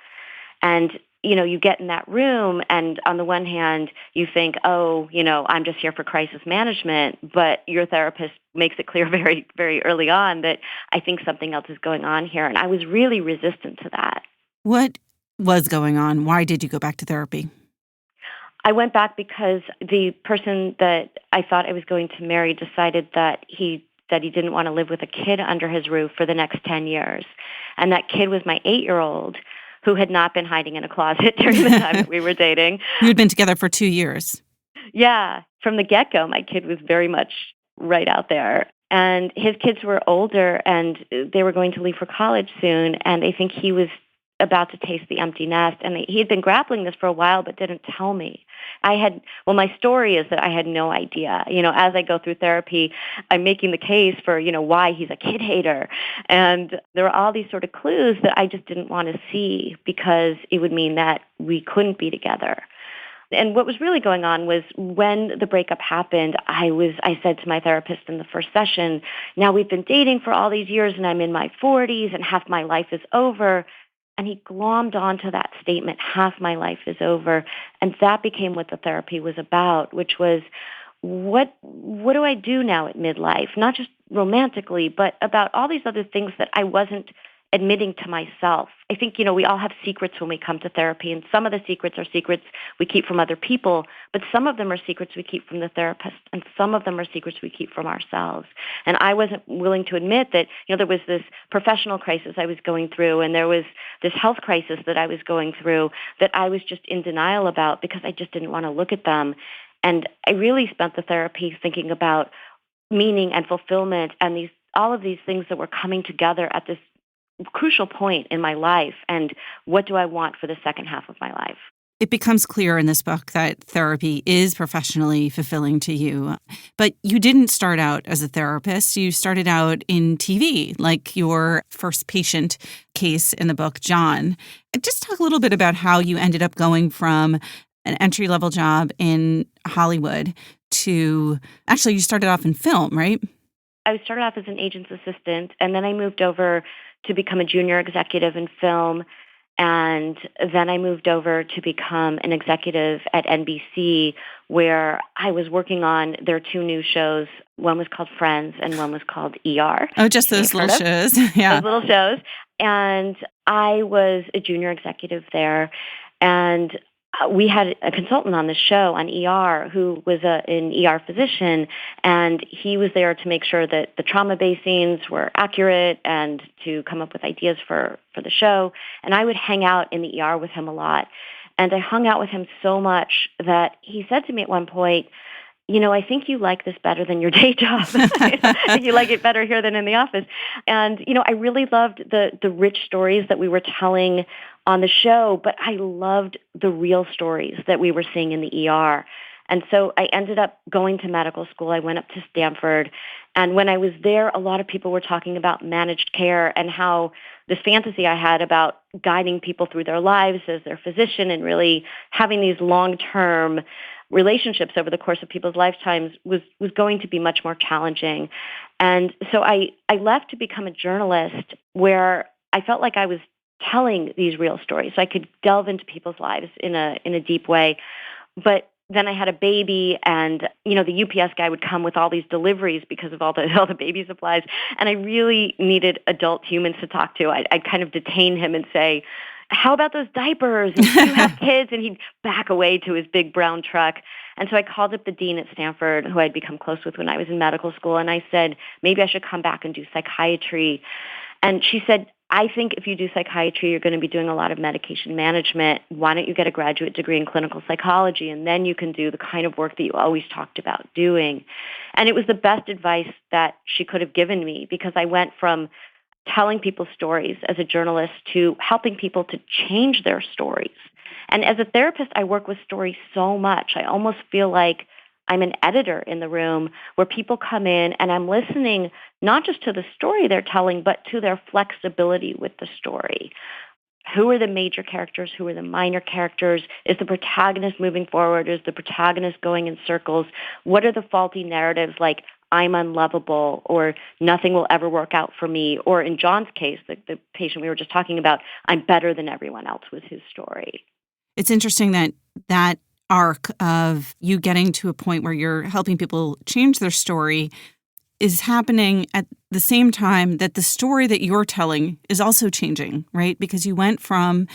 And, you get in that room, and on the one hand, you think, I'm just here for crisis management. But your therapist makes it clear very, very early on that I think something else is going on here. And I was really resistant to that. What was going on? Why did you go back to therapy? I went back because the person that I thought I was going to marry decided that he didn't want to live with a kid under his roof for the next 10 years. And that kid was my 8-year-old who had not been hiding in a closet during the time that we were dating. You had been together for 2 years. Yeah. From the get-go, my kid was very much right out there. And his kids were older, and they were going to leave for college soon. And I think he was about to taste the empty nest. And he had been grappling this for a while, but didn't tell me. My story is that I had no idea. As I go through therapy, I'm making the case for, why he's a kid hater. And there are all these sort of clues that I just didn't want to see because it would mean that we couldn't be together. And what was really going on was when the breakup happened, I said to my therapist in the first session, now we've been dating for all these years and I'm in my 40s and half my life is over. And he glommed onto that statement, half my life is over. And that became what the therapy was about, which was, what do I do now at midlife? Not just romantically, but about all these other things that I wasn't admitting to myself. I think, we all have secrets when we come to therapy, and some of the secrets are secrets we keep from other people, but some of them are secrets we keep from the therapist, and some of them are secrets we keep from ourselves. And I wasn't willing to admit that, there was this professional crisis I was going through, and there was this health crisis that I was going through that I was just in denial about because I just didn't want to look at them. And I really spent the therapy thinking about meaning and fulfillment and all of these things that were coming together at this crucial point in my life, and what do I want for the second half of my life. It becomes clear in this book that therapy is professionally fulfilling to you, but you didn't start out as a therapist. You started out in TV, like your first patient case in the book, John. Just talk a little bit about how you ended up going from an entry-level job in Hollywood to, actually, you started off in film, right? I started off as an agent's assistant, and then I moved over to become a junior executive in film. And then I moved over to become an executive at NBC, where I was working on their 2 new shows. One was called Friends and one was called ER. Oh, just those little shows. Yeah. Those little shows. And I was a junior executive there. And we had a consultant on the show on ER who was an ER physician, and he was there to make sure that the trauma-based scenes were accurate and to come up with ideas for the show. And I would hang out in the ER with him a lot. And I hung out with him so much that he said to me at one point, I think you like this better than your day job. I think you like it better here than in the office. And, I really loved the rich stories that we were telling on the show, but I loved the real stories that we were seeing in the ER. And so I ended up going to medical school. I went up to Stanford. And when I was there, a lot of people were talking about managed care and how this fantasy I had about guiding people through their lives as their physician and really having these long-term relationships over the course of people's lifetimes was going to be much more challenging. And so I left to become a journalist where I felt like I was telling these real stories. So I could delve into people's lives in a deep way. But then I had a baby, and the UPS guy would come with all these deliveries because of all the baby supplies, and I really needed adult humans to talk to. I'd kind of detain him and say, "How about those diapers? And do you have kids?" And he'd back away to his big brown truck. And so I called up the dean at Stanford, who I'd become close with when I was in medical school, and I said, maybe I should come back and do psychiatry. And she said, I think if you do psychiatry, you're going to be doing a lot of medication management. Why don't you get a graduate degree in clinical psychology, and then you can do the kind of work that you always talked about doing. And it was the best advice that she could have given me, because I went from telling people stories as a journalist to helping people to change their stories. And as a therapist, I work with stories so much. I almost feel like I'm an editor in the room where people come in and I'm listening not just to the story they're telling, but to their flexibility with the story. Who are the major characters? Who are the minor characters? Is the protagonist moving forward? Is the protagonist going in circles? What are the faulty narratives like I'm unlovable or nothing will ever work out for me? Or in John's case, the patient we were just talking about, I'm better than everyone else was his story. It's interesting that arc of you getting to a point where you're helping people change their story is happening at the same time that the story that you're telling is also changing, right? Because you went from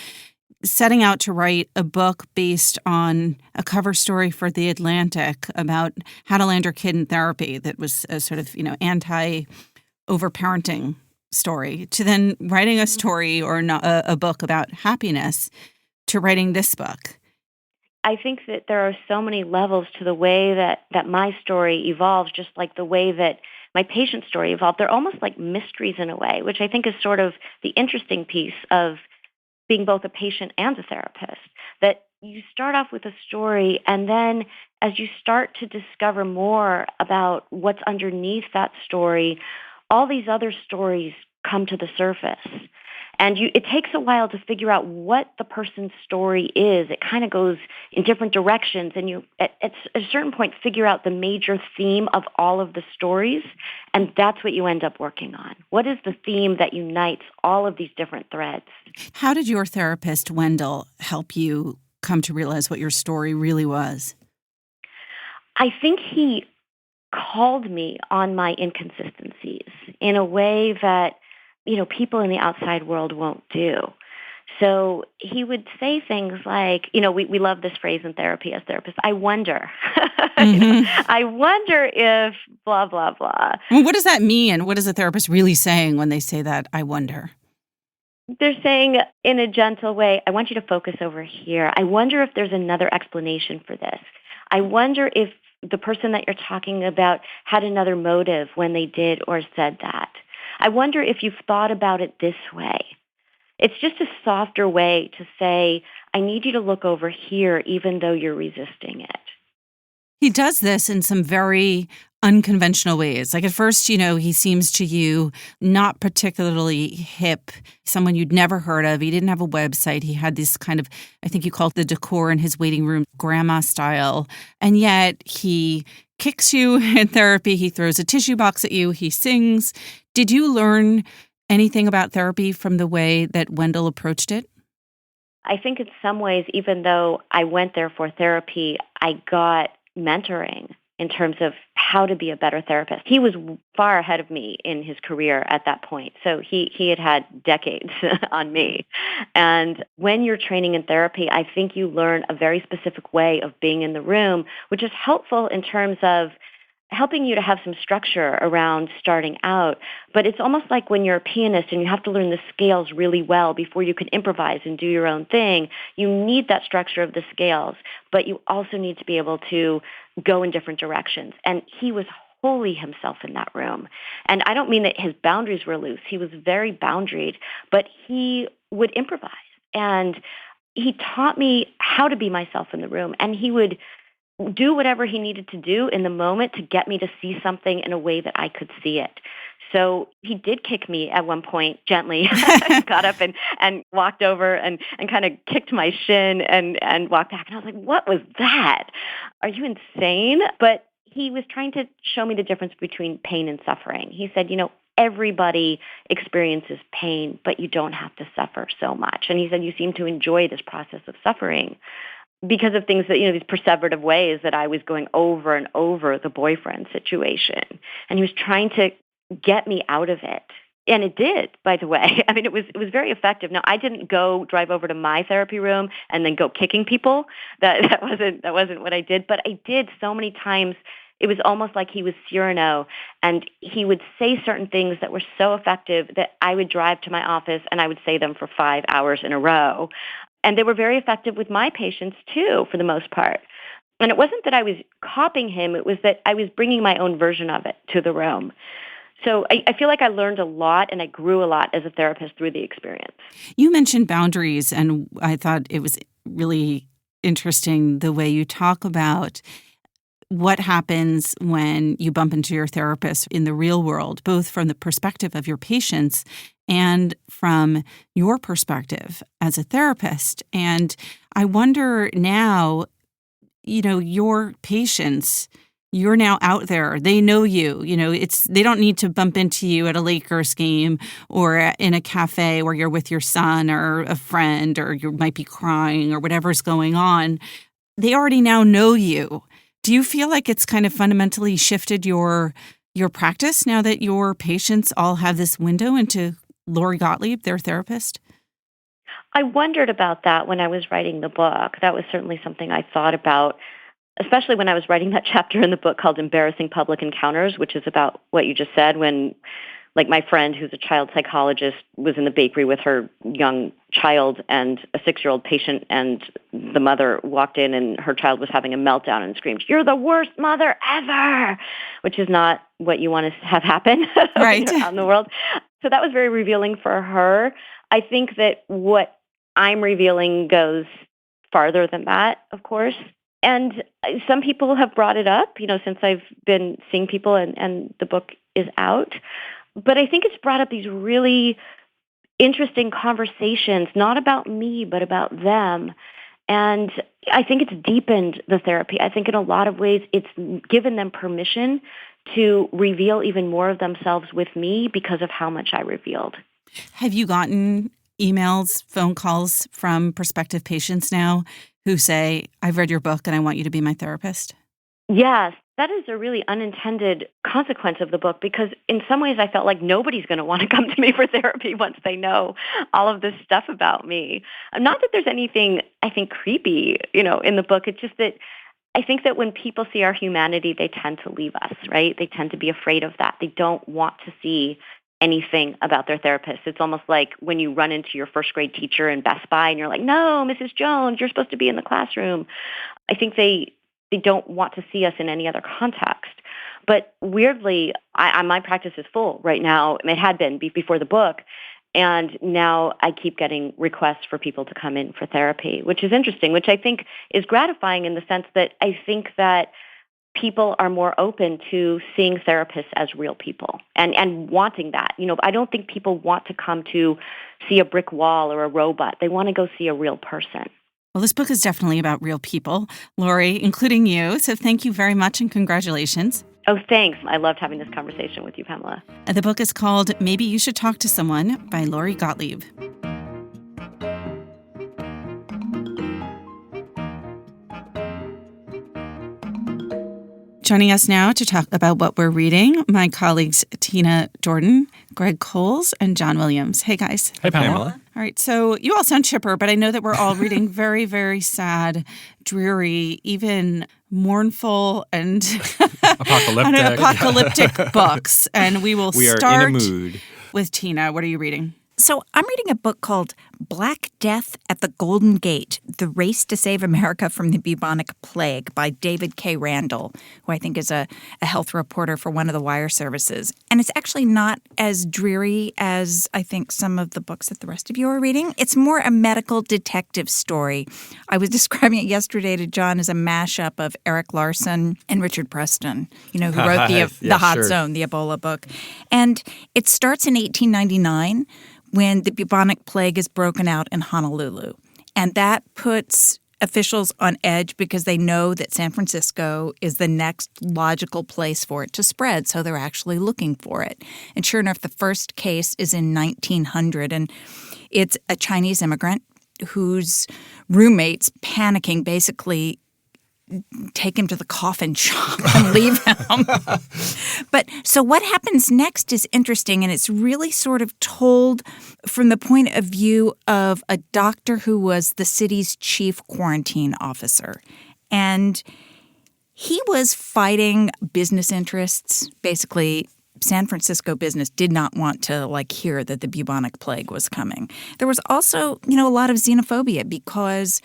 setting out to write a book based on a cover story for The Atlantic about how to land your kid in therapy that was a sort of, anti-overparenting story, to then writing a story or a book about happiness, to writing this book. I think that there are so many levels to the way that my story evolves, just like the way that my patient's story evolved. They're almost like mysteries in a way, which I think is sort of the interesting piece of being both a patient and a therapist, that you start off with a story, and then as you start to discover more about what's underneath that story, all these other stories come to the surface. And it takes a while to figure out what the person's story is. It kind of goes in different directions, and you, at a certain point, figure out the major theme of all of the stories, and that's what you end up working on. What is the theme that unites all of these different threads? How did your therapist, Wendell, help you come to realize what your story really was? I think he called me on my inconsistencies in a way that people in the outside world won't do. So he would say things like, we love this phrase in therapy as therapists, I wonder. Mm-hmm. I wonder if blah, blah, blah. Well, what does that mean? What is a therapist really saying when they say that, I wonder? They're saying in a gentle way, I want you to focus over here. I wonder if there's another explanation for this. I wonder if the person that you're talking about had another motive when they did or said that. I wonder if you've thought about it this way. It's just a softer way to say, I need you to look over here, even though you're resisting it. He does this in some very unconventional ways. Like at first, he seems to you not particularly hip, someone you'd never heard of. He didn't have a website. He had this kind of, I think you called the decor in his waiting room, grandma style. And yet he kicks you in therapy. He throws a tissue box at you. He sings. Did you learn anything about therapy from the way that Wendell approached it? I think in some ways, even though I went there for therapy, I got mentoring in terms of how to be a better therapist. He was far ahead of me in his career at that point. So he had decades on me. And when you're training in therapy, I think you learn a very specific way of being in the room, which is helpful in terms of helping you to have some structure around starting out. But it's almost like when you're a pianist and you have to learn the scales really well before you can improvise and do your own thing. You need that structure of the scales, but you also need to be able to go in different directions. And he was wholly himself in that room. And I don't mean that his boundaries were loose. He was very boundaried, but he would improvise. And he taught me how to be myself in the room. And he would do whatever he needed to do in the moment to get me to see something in a way that I could see it. So he did kick me at one point gently. Got up and walked over and kind of kicked my shin and walked back. And I was like, what was that? Are you insane? But he was trying to show me the difference between pain and suffering. He said, everybody experiences pain, but you don't have to suffer so much. And he said, you seem to enjoy this process of suffering because of things that, these perseverative ways that I was going over and over the boyfriend situation. And he was trying to get me out of it. And it did, by the way. I mean, it was very effective. Now, I didn't go drive over to my therapy room and then go kicking people. That wasn't what I did. But I did so many times. It was almost like he was Cyrano, and he would say certain things that were so effective that I would drive to my office and I would say them for 5 hours in a row. And they were very effective with my patients, too, for the most part. And it wasn't that I was copying him. It was that I was bringing my own version of it to the room. So I feel like I learned a lot and I grew a lot as a therapist through the experience. You mentioned boundaries, and I thought it was really interesting the way you talk about what happens when you bump into your therapist in the real world, both from the perspective of your patients and from your perspective as a therapist. And I wonder now, your patients, you're now out there. They know you. They don't need to bump into you at a Lakers game or in a cafe where you're with your son or a friend or you might be crying or whatever's going on. They already now know you. Do you feel like it's kind of fundamentally shifted your practice now that your patients all have this window into Lori Gottlieb, their therapist? I wondered about that when I was writing the book. That was certainly something I thought about, especially when I was writing that chapter in the book called Embarrassing Public Encounters, which is about what you just said when, like, my friend who's a child psychologist was in the bakery with her young child and a 6-year-old patient, and the mother walked in and her child was having a meltdown and screamed, "You're the worst mother ever," which is not what you want to have happen right. Out in the world. So that was very revealing for her. I think that what I'm revealing goes farther than that, of course. And some people have brought it up, since I've been seeing people and the book is out. But I think it's brought up these really interesting conversations, not about me, but about them. And I think it's deepened the therapy. I think in a lot of ways it's given them permission to reveal even more of themselves with me because of how much I revealed. Have you gotten emails, phone calls from prospective patients now who say, "I've read your book and I want you to be my therapist"? Yes, that is a really unintended consequence of the book because in some ways I felt like nobody's going to want to come to me for therapy once they know all of this stuff about me. Not that there's anything, I think, creepy, in the book. It's just that I think that when people see our humanity, they tend to leave us, right? They tend to be afraid of that. They don't want to see anything about their therapist. It's almost like when you run into your first grade teacher in Best Buy and you're like, "No, Mrs. Jones, you're supposed to be in the classroom." I think they don't want to see us in any other context. But weirdly, my practice is full right now. It had been before the book. And now I keep getting requests for people to come in for therapy, which is interesting, which I think is gratifying in the sense that I think that people are more open to seeing therapists as real people and wanting that. I don't think people want to come to see a brick wall or a robot. They want to go see a real person. Well, this book is definitely about real people, Lori, including you. So thank you very much and congratulations. Oh, thanks. I loved having this conversation with you, Pamela. The book is called Maybe You Should Talk to Someone by Lori Gottlieb. Joining us now to talk about what we're reading, my colleagues Tina Jordan, Greg Coles, and John Williams. Hey, guys. Hey, Pamela. All All right, so you all sound chipper, but I know that we're all reading very, very sad, dreary, even mournful and apocalyptic books. And we will start in a mood. With Tina. What are you reading? So I'm reading a book called Black Death at the Golden Gate, The Race to Save America from the Bubonic Plague by David K. Randall, who I think is a health reporter for one of the wire services. And it's actually not as dreary as I think some of the books that the rest of you are reading. It's more a medical detective story. I was describing it yesterday to John as a mashup of Eric Larson and Richard Preston, who wrote the Hot Zone, the Ebola book. And it starts in 1899. When the bubonic plague is broken out in Honolulu. And that puts officials on edge because they know that San Francisco is the next logical place for it to spread, so they're actually looking for it. And sure enough, the first case is in 1900, and it's a Chinese immigrant whose roommates, panicking, basically take him to the coffin shop and leave him. But so what happens next is interesting, and it's really sort of told from the point of view of a doctor who was the city's chief quarantine officer. And he was fighting business interests. Basically, San Francisco business did not want to hear that the bubonic plague was coming. There was also, a lot of xenophobia because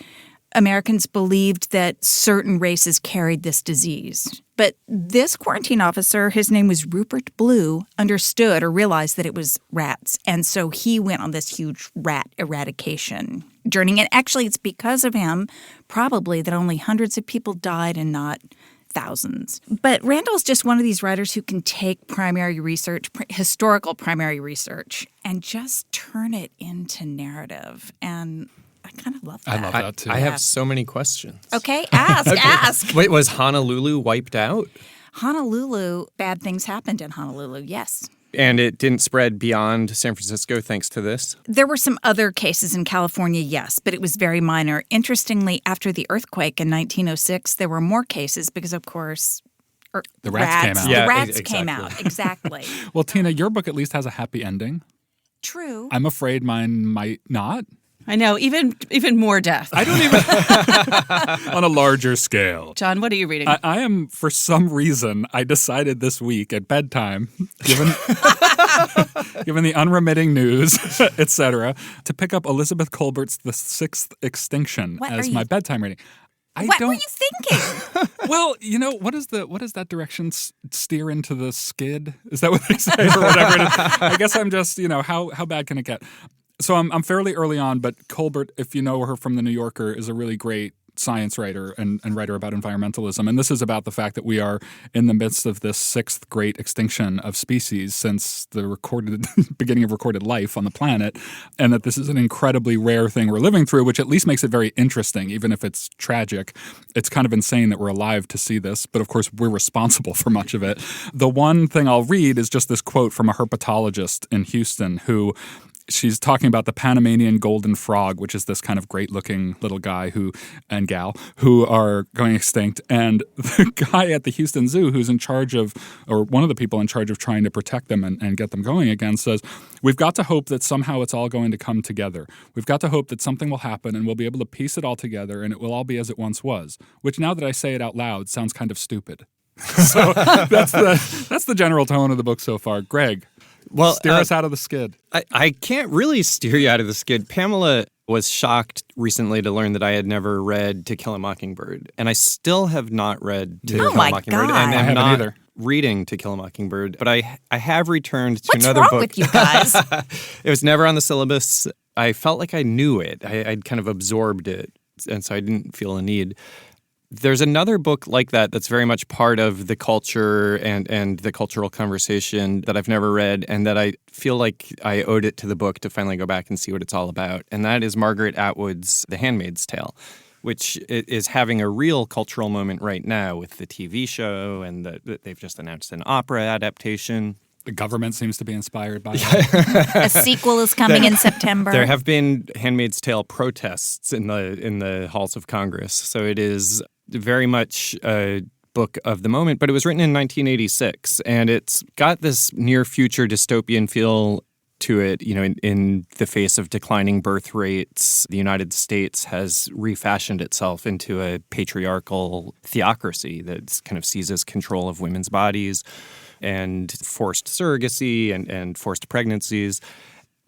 Americans believed that certain races carried this disease. But this quarantine officer, his name was Rupert Blue, understood or realized that it was rats. And so he went on this huge rat eradication journey. And actually, it's because of him, probably, that only hundreds of people died and not thousands. But Randall's just one of these writers who can take primary research, historical primary research, and just turn it into narrative. And I kind of love that. I love that too. I have so many questions. Okay, ask. Wait, was Honolulu wiped out? Honolulu, bad things happened in Honolulu, yes. And it didn't spread beyond San Francisco thanks to this? There were some other cases in California, yes, but it was very minor. Interestingly, after the earthquake in 1906, there were more cases because, of course, the rats came out. Yeah, the rats exactly. came out, exactly. Well, Tina, your book at least has a happy ending. True. I'm afraid mine might not. I know, even more death. I don't even on a larger scale. John, what are you reading? I am, for some reason, I decided this week at bedtime, given the unremitting news, etc., to pick up Elizabeth Kolbert's The Sixth Extinction as my bedtime reading. What were you thinking? Well, what does that direction steer into the skid? Is that what they say or whatever it is? I guess I'm just, how bad can it get? So I'm fairly early on, but Kolbert, if you know her from The New Yorker, is a really great science writer and writer about environmentalism. And this is about the fact that we are in the midst of this sixth great extinction of species since the beginning of recorded life on the planet, and that this is an incredibly rare thing we're living through, which at least makes it very interesting, even if it's tragic. It's kind of insane that we're alive to see this, but of course we're responsible for much of it. The one thing I'll read is just this quote from a herpetologist in Houston who she's talking about the Panamanian golden frog, which is this kind of great-looking little guy and gal who are going extinct. And the guy at the Houston Zoo who's in charge of, or one of the people in charge of trying to protect them and get them going again, says, we've got to hope that somehow it's all going to come together. We've got to hope that something will happen and we'll be able to piece it all together and it will all be as it once was, which now that I say it out loud sounds kind of stupid. So that's the general tone of the book so far. Greg, steer us out of the skid. I can't really steer you out of the skid. Pamela was shocked recently to learn that I had never read To Kill a Mockingbird. And I still have not read To Kill a Mockingbird. God. And I I'm haven't not either. Reading To Kill a Mockingbird. But I have returned to What's another wrong book. with you guys? It was never on the syllabus. I felt like I knew it. I'd kind of absorbed it. And so I didn't feel a need. There's another book like that that's very much part of the culture and the cultural conversation that I've never read and that I feel like I owed it to the book to finally go back and see what it's all about. And that is Margaret Atwood's The Handmaid's Tale, which is having a real cultural moment right now with the TV show and they've just announced an opera adaptation. The government seems to be inspired by that. A sequel is coming in September. There have been Handmaid's Tale protests in the halls of Congress. So it is very much a book of the moment, but it was written in 1986, and it's got this near-future dystopian feel to it. In the face of declining birth rates, the United States has refashioned itself into a patriarchal theocracy that kind of seizes control of women's bodies and forced surrogacy and forced pregnancies.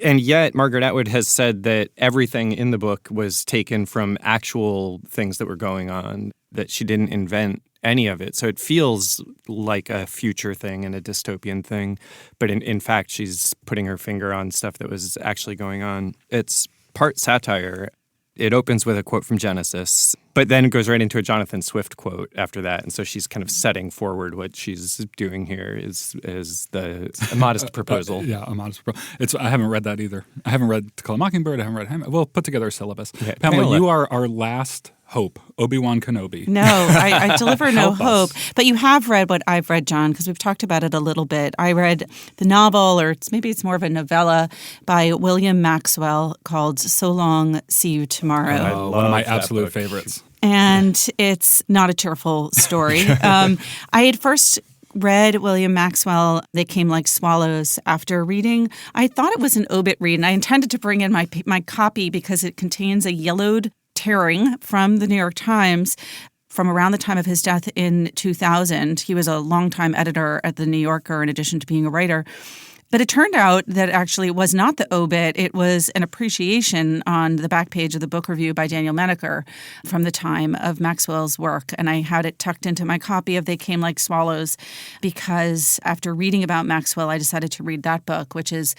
And yet, Margaret Atwood has said that everything in the book was taken from actual things that were going on, that she didn't invent any of it. So it feels like a future thing and a dystopian thing. But in fact, she's putting her finger on stuff that was actually going on. It's part satire. It opens with a quote from Genesis, but then it goes right into a Jonathan Swift quote after that. And so she's kind of setting forward what she's doing here is a modest proposal. Yeah, a modest proposal. I haven't read that either. I haven't read To Kill a Mockingbird. I haven't read We'll put together a syllabus. Okay, Pamela, you are our last hope, Obi-Wan Kenobi. No, I deliver no hope. But you have read what I've read, John, because we've talked about it a little bit. I read the novel, or maybe it's more of a novella, by William Maxwell called So Long, See You Tomorrow. One of my absolute favorites. And it's not a cheerful story. I had first read William Maxwell, They Came Like Swallows, after reading. I thought it was an obit read, and I intended to bring in my copy because it contains a yellowed tearing from the New York Times from around the time of his death in 2000. He was a longtime editor at the New Yorker in addition to being a writer. But it turned out that actually it was not the obit. It was an appreciation on the back page of the book review by Daniel Menaker from the time of Maxwell's work. And I had it tucked into my copy of They Came Like Swallows because after reading about Maxwell, I decided to read that book, which is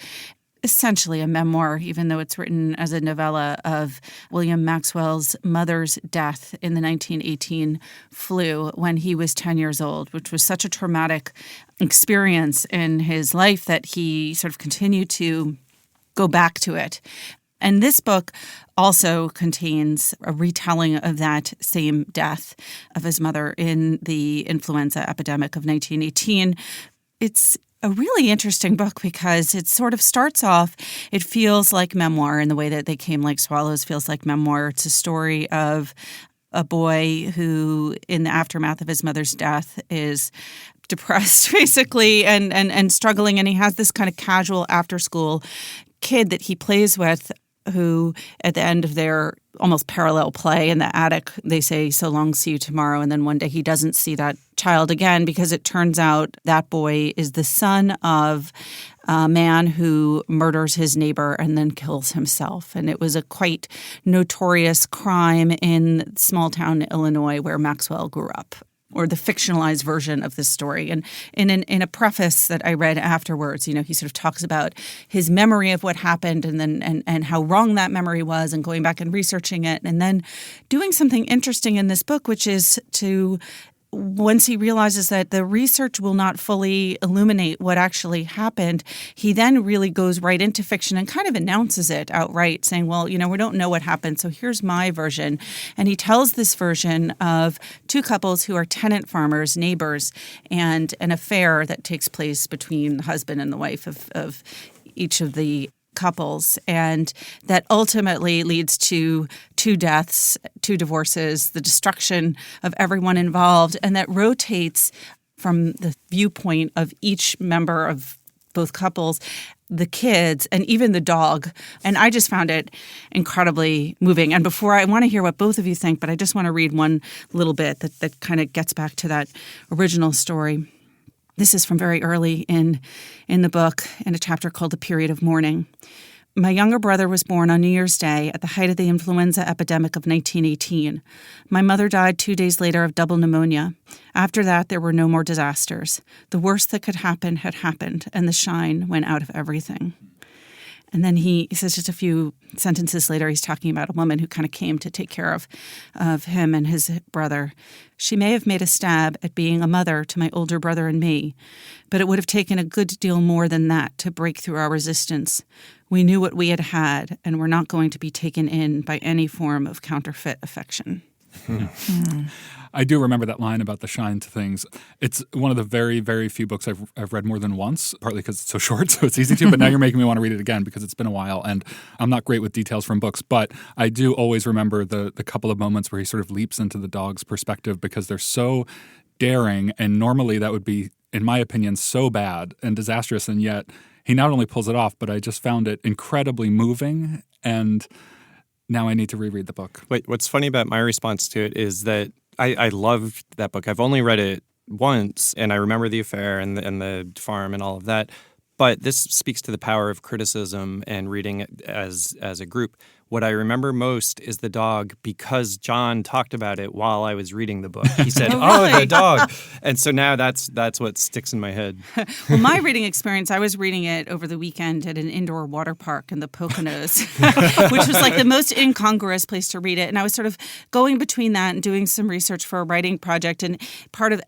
essentially a memoir, even though it's written as a novella, of William Maxwell's mother's death in the 1918 flu when he was 10 years old, which was such a traumatic experience in his life that he sort of continued to go back to it. And this book also contains a retelling of that same death of his mother in the influenza epidemic of 1918. It's a really interesting book because it sort of starts off, it feels like memoir in the way that They Came Like Swallows feels like memoir. It's a story of a boy who, in the aftermath of his mother's death, is depressed, basically, and struggling. And he has this kind of casual after-school kid that he plays with who, at the end of their almost parallel play in the attic, they say, so long, see you tomorrow. And then one day he doesn't see that child again because it turns out that boy is the son of a man who murders his neighbor and then kills himself. And it was a quite notorious crime in small town Illinois where Maxwell grew up, or the fictionalized version of this story. And in a preface that I read afterwards, he sort of talks about his memory of what happened and how wrong that memory was, and going back and researching it, and then doing something interesting in this book, which is to, once he realizes that the research will not fully illuminate what actually happened, he then really goes right into fiction and kind of announces it outright, saying, well, we don't know what happened, so here's my version. And he tells this version of two couples who are tenant farmers, neighbors, and an affair that takes place between the husband and the wife of each of the couples, and that ultimately leads to 2 deaths, 2 divorces, the destruction of everyone involved, and that rotates from the viewpoint of each member of both couples, the kids, and even the dog. And I just found it incredibly moving. And before, I want to hear what both of you think, but I just want to read one little bit that kind of gets back to that original story. This is from very early in the book, in a chapter called The Period of Mourning. My younger brother was born on New Year's Day at the height of the influenza epidemic of 1918. My mother died 2 days later of double pneumonia. After that, there were no more disasters. The worst that could happen had happened, and the shine went out of everything. And then he says just a few sentences later, he's talking about a woman who kind of came to take care of him and his brother. She may have made a stab at being a mother to my older brother and me, but it would have taken a good deal more than that to break through our resistance. We knew what we had had and were not going to be taken in by any form of counterfeit affection. I do remember that line about the shine to things. It's one of the very, very few books I've read more than once, partly because it's so short, so it's easy to, but now you're making me want to read it again because it's been a while, and I'm not great with details from books, but I do always remember the couple of moments where he sort of leaps into the dog's perspective because they're so daring, and normally that would be, in my opinion, so bad and disastrous, and yet he not only pulls it off, but I just found it incredibly moving, and now I need to reread the book. Wait, what's funny about my response to it is that I loved that book. I've only read it once, and I remember the affair and the farm and all of that. But this speaks to the power of criticism and reading it as a group. What I remember most is the dog, because John talked about it while I was reading the book. He said, really? "Oh, the dog," and so now that's what sticks in my head. Well, my reading experience, I was reading it over the weekend at an indoor water park in the Poconos, which was like the most incongruous place to read it. And I was sort of going between that and doing some research for a writing project. And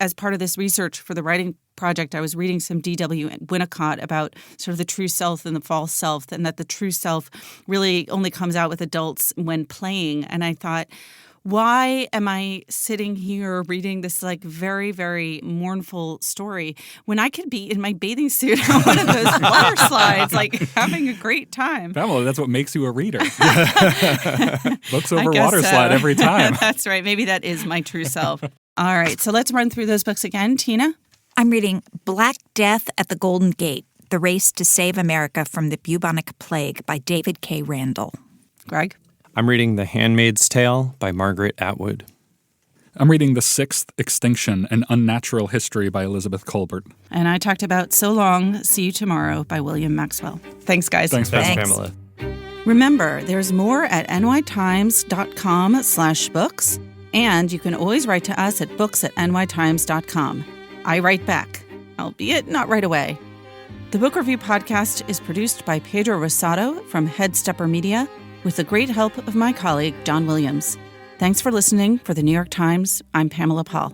as part of this research for the writing project, I was reading some D.W. Winnicott about sort of the true self and the false self, and that the true self really only comes out with adults when playing. And I thought, why am I sitting here reading this like very, very mournful story when I could be in my bathing suit on one of those water slides, like having a great time? Pamela, that's what makes you a reader. Books I over guess water so. slide every time. That's right. Maybe that is my true self. All right. So let's run through those books again. Tina? I'm reading Black Death at the Golden Gate, The Race to Save America from the Bubonic Plague by David K. Randall. Greg? I'm reading The Handmaid's Tale by Margaret Atwood. I'm reading The Sixth Extinction, An Unnatural History by Elizabeth Kolbert. And I talked about So Long, See You Tomorrow by William Maxwell. Thanks, guys. Thanks, Pamela. Remember, there's more at nytimes.com/books, and you can always write to us at books@nytimes.com. I write back, albeit not right away. The Book Review Podcast is produced by Pedro Rosado from Headstepper Media with the great help of my colleague, Don Williams. Thanks for listening. For the New York Times, I'm Pamela Paul.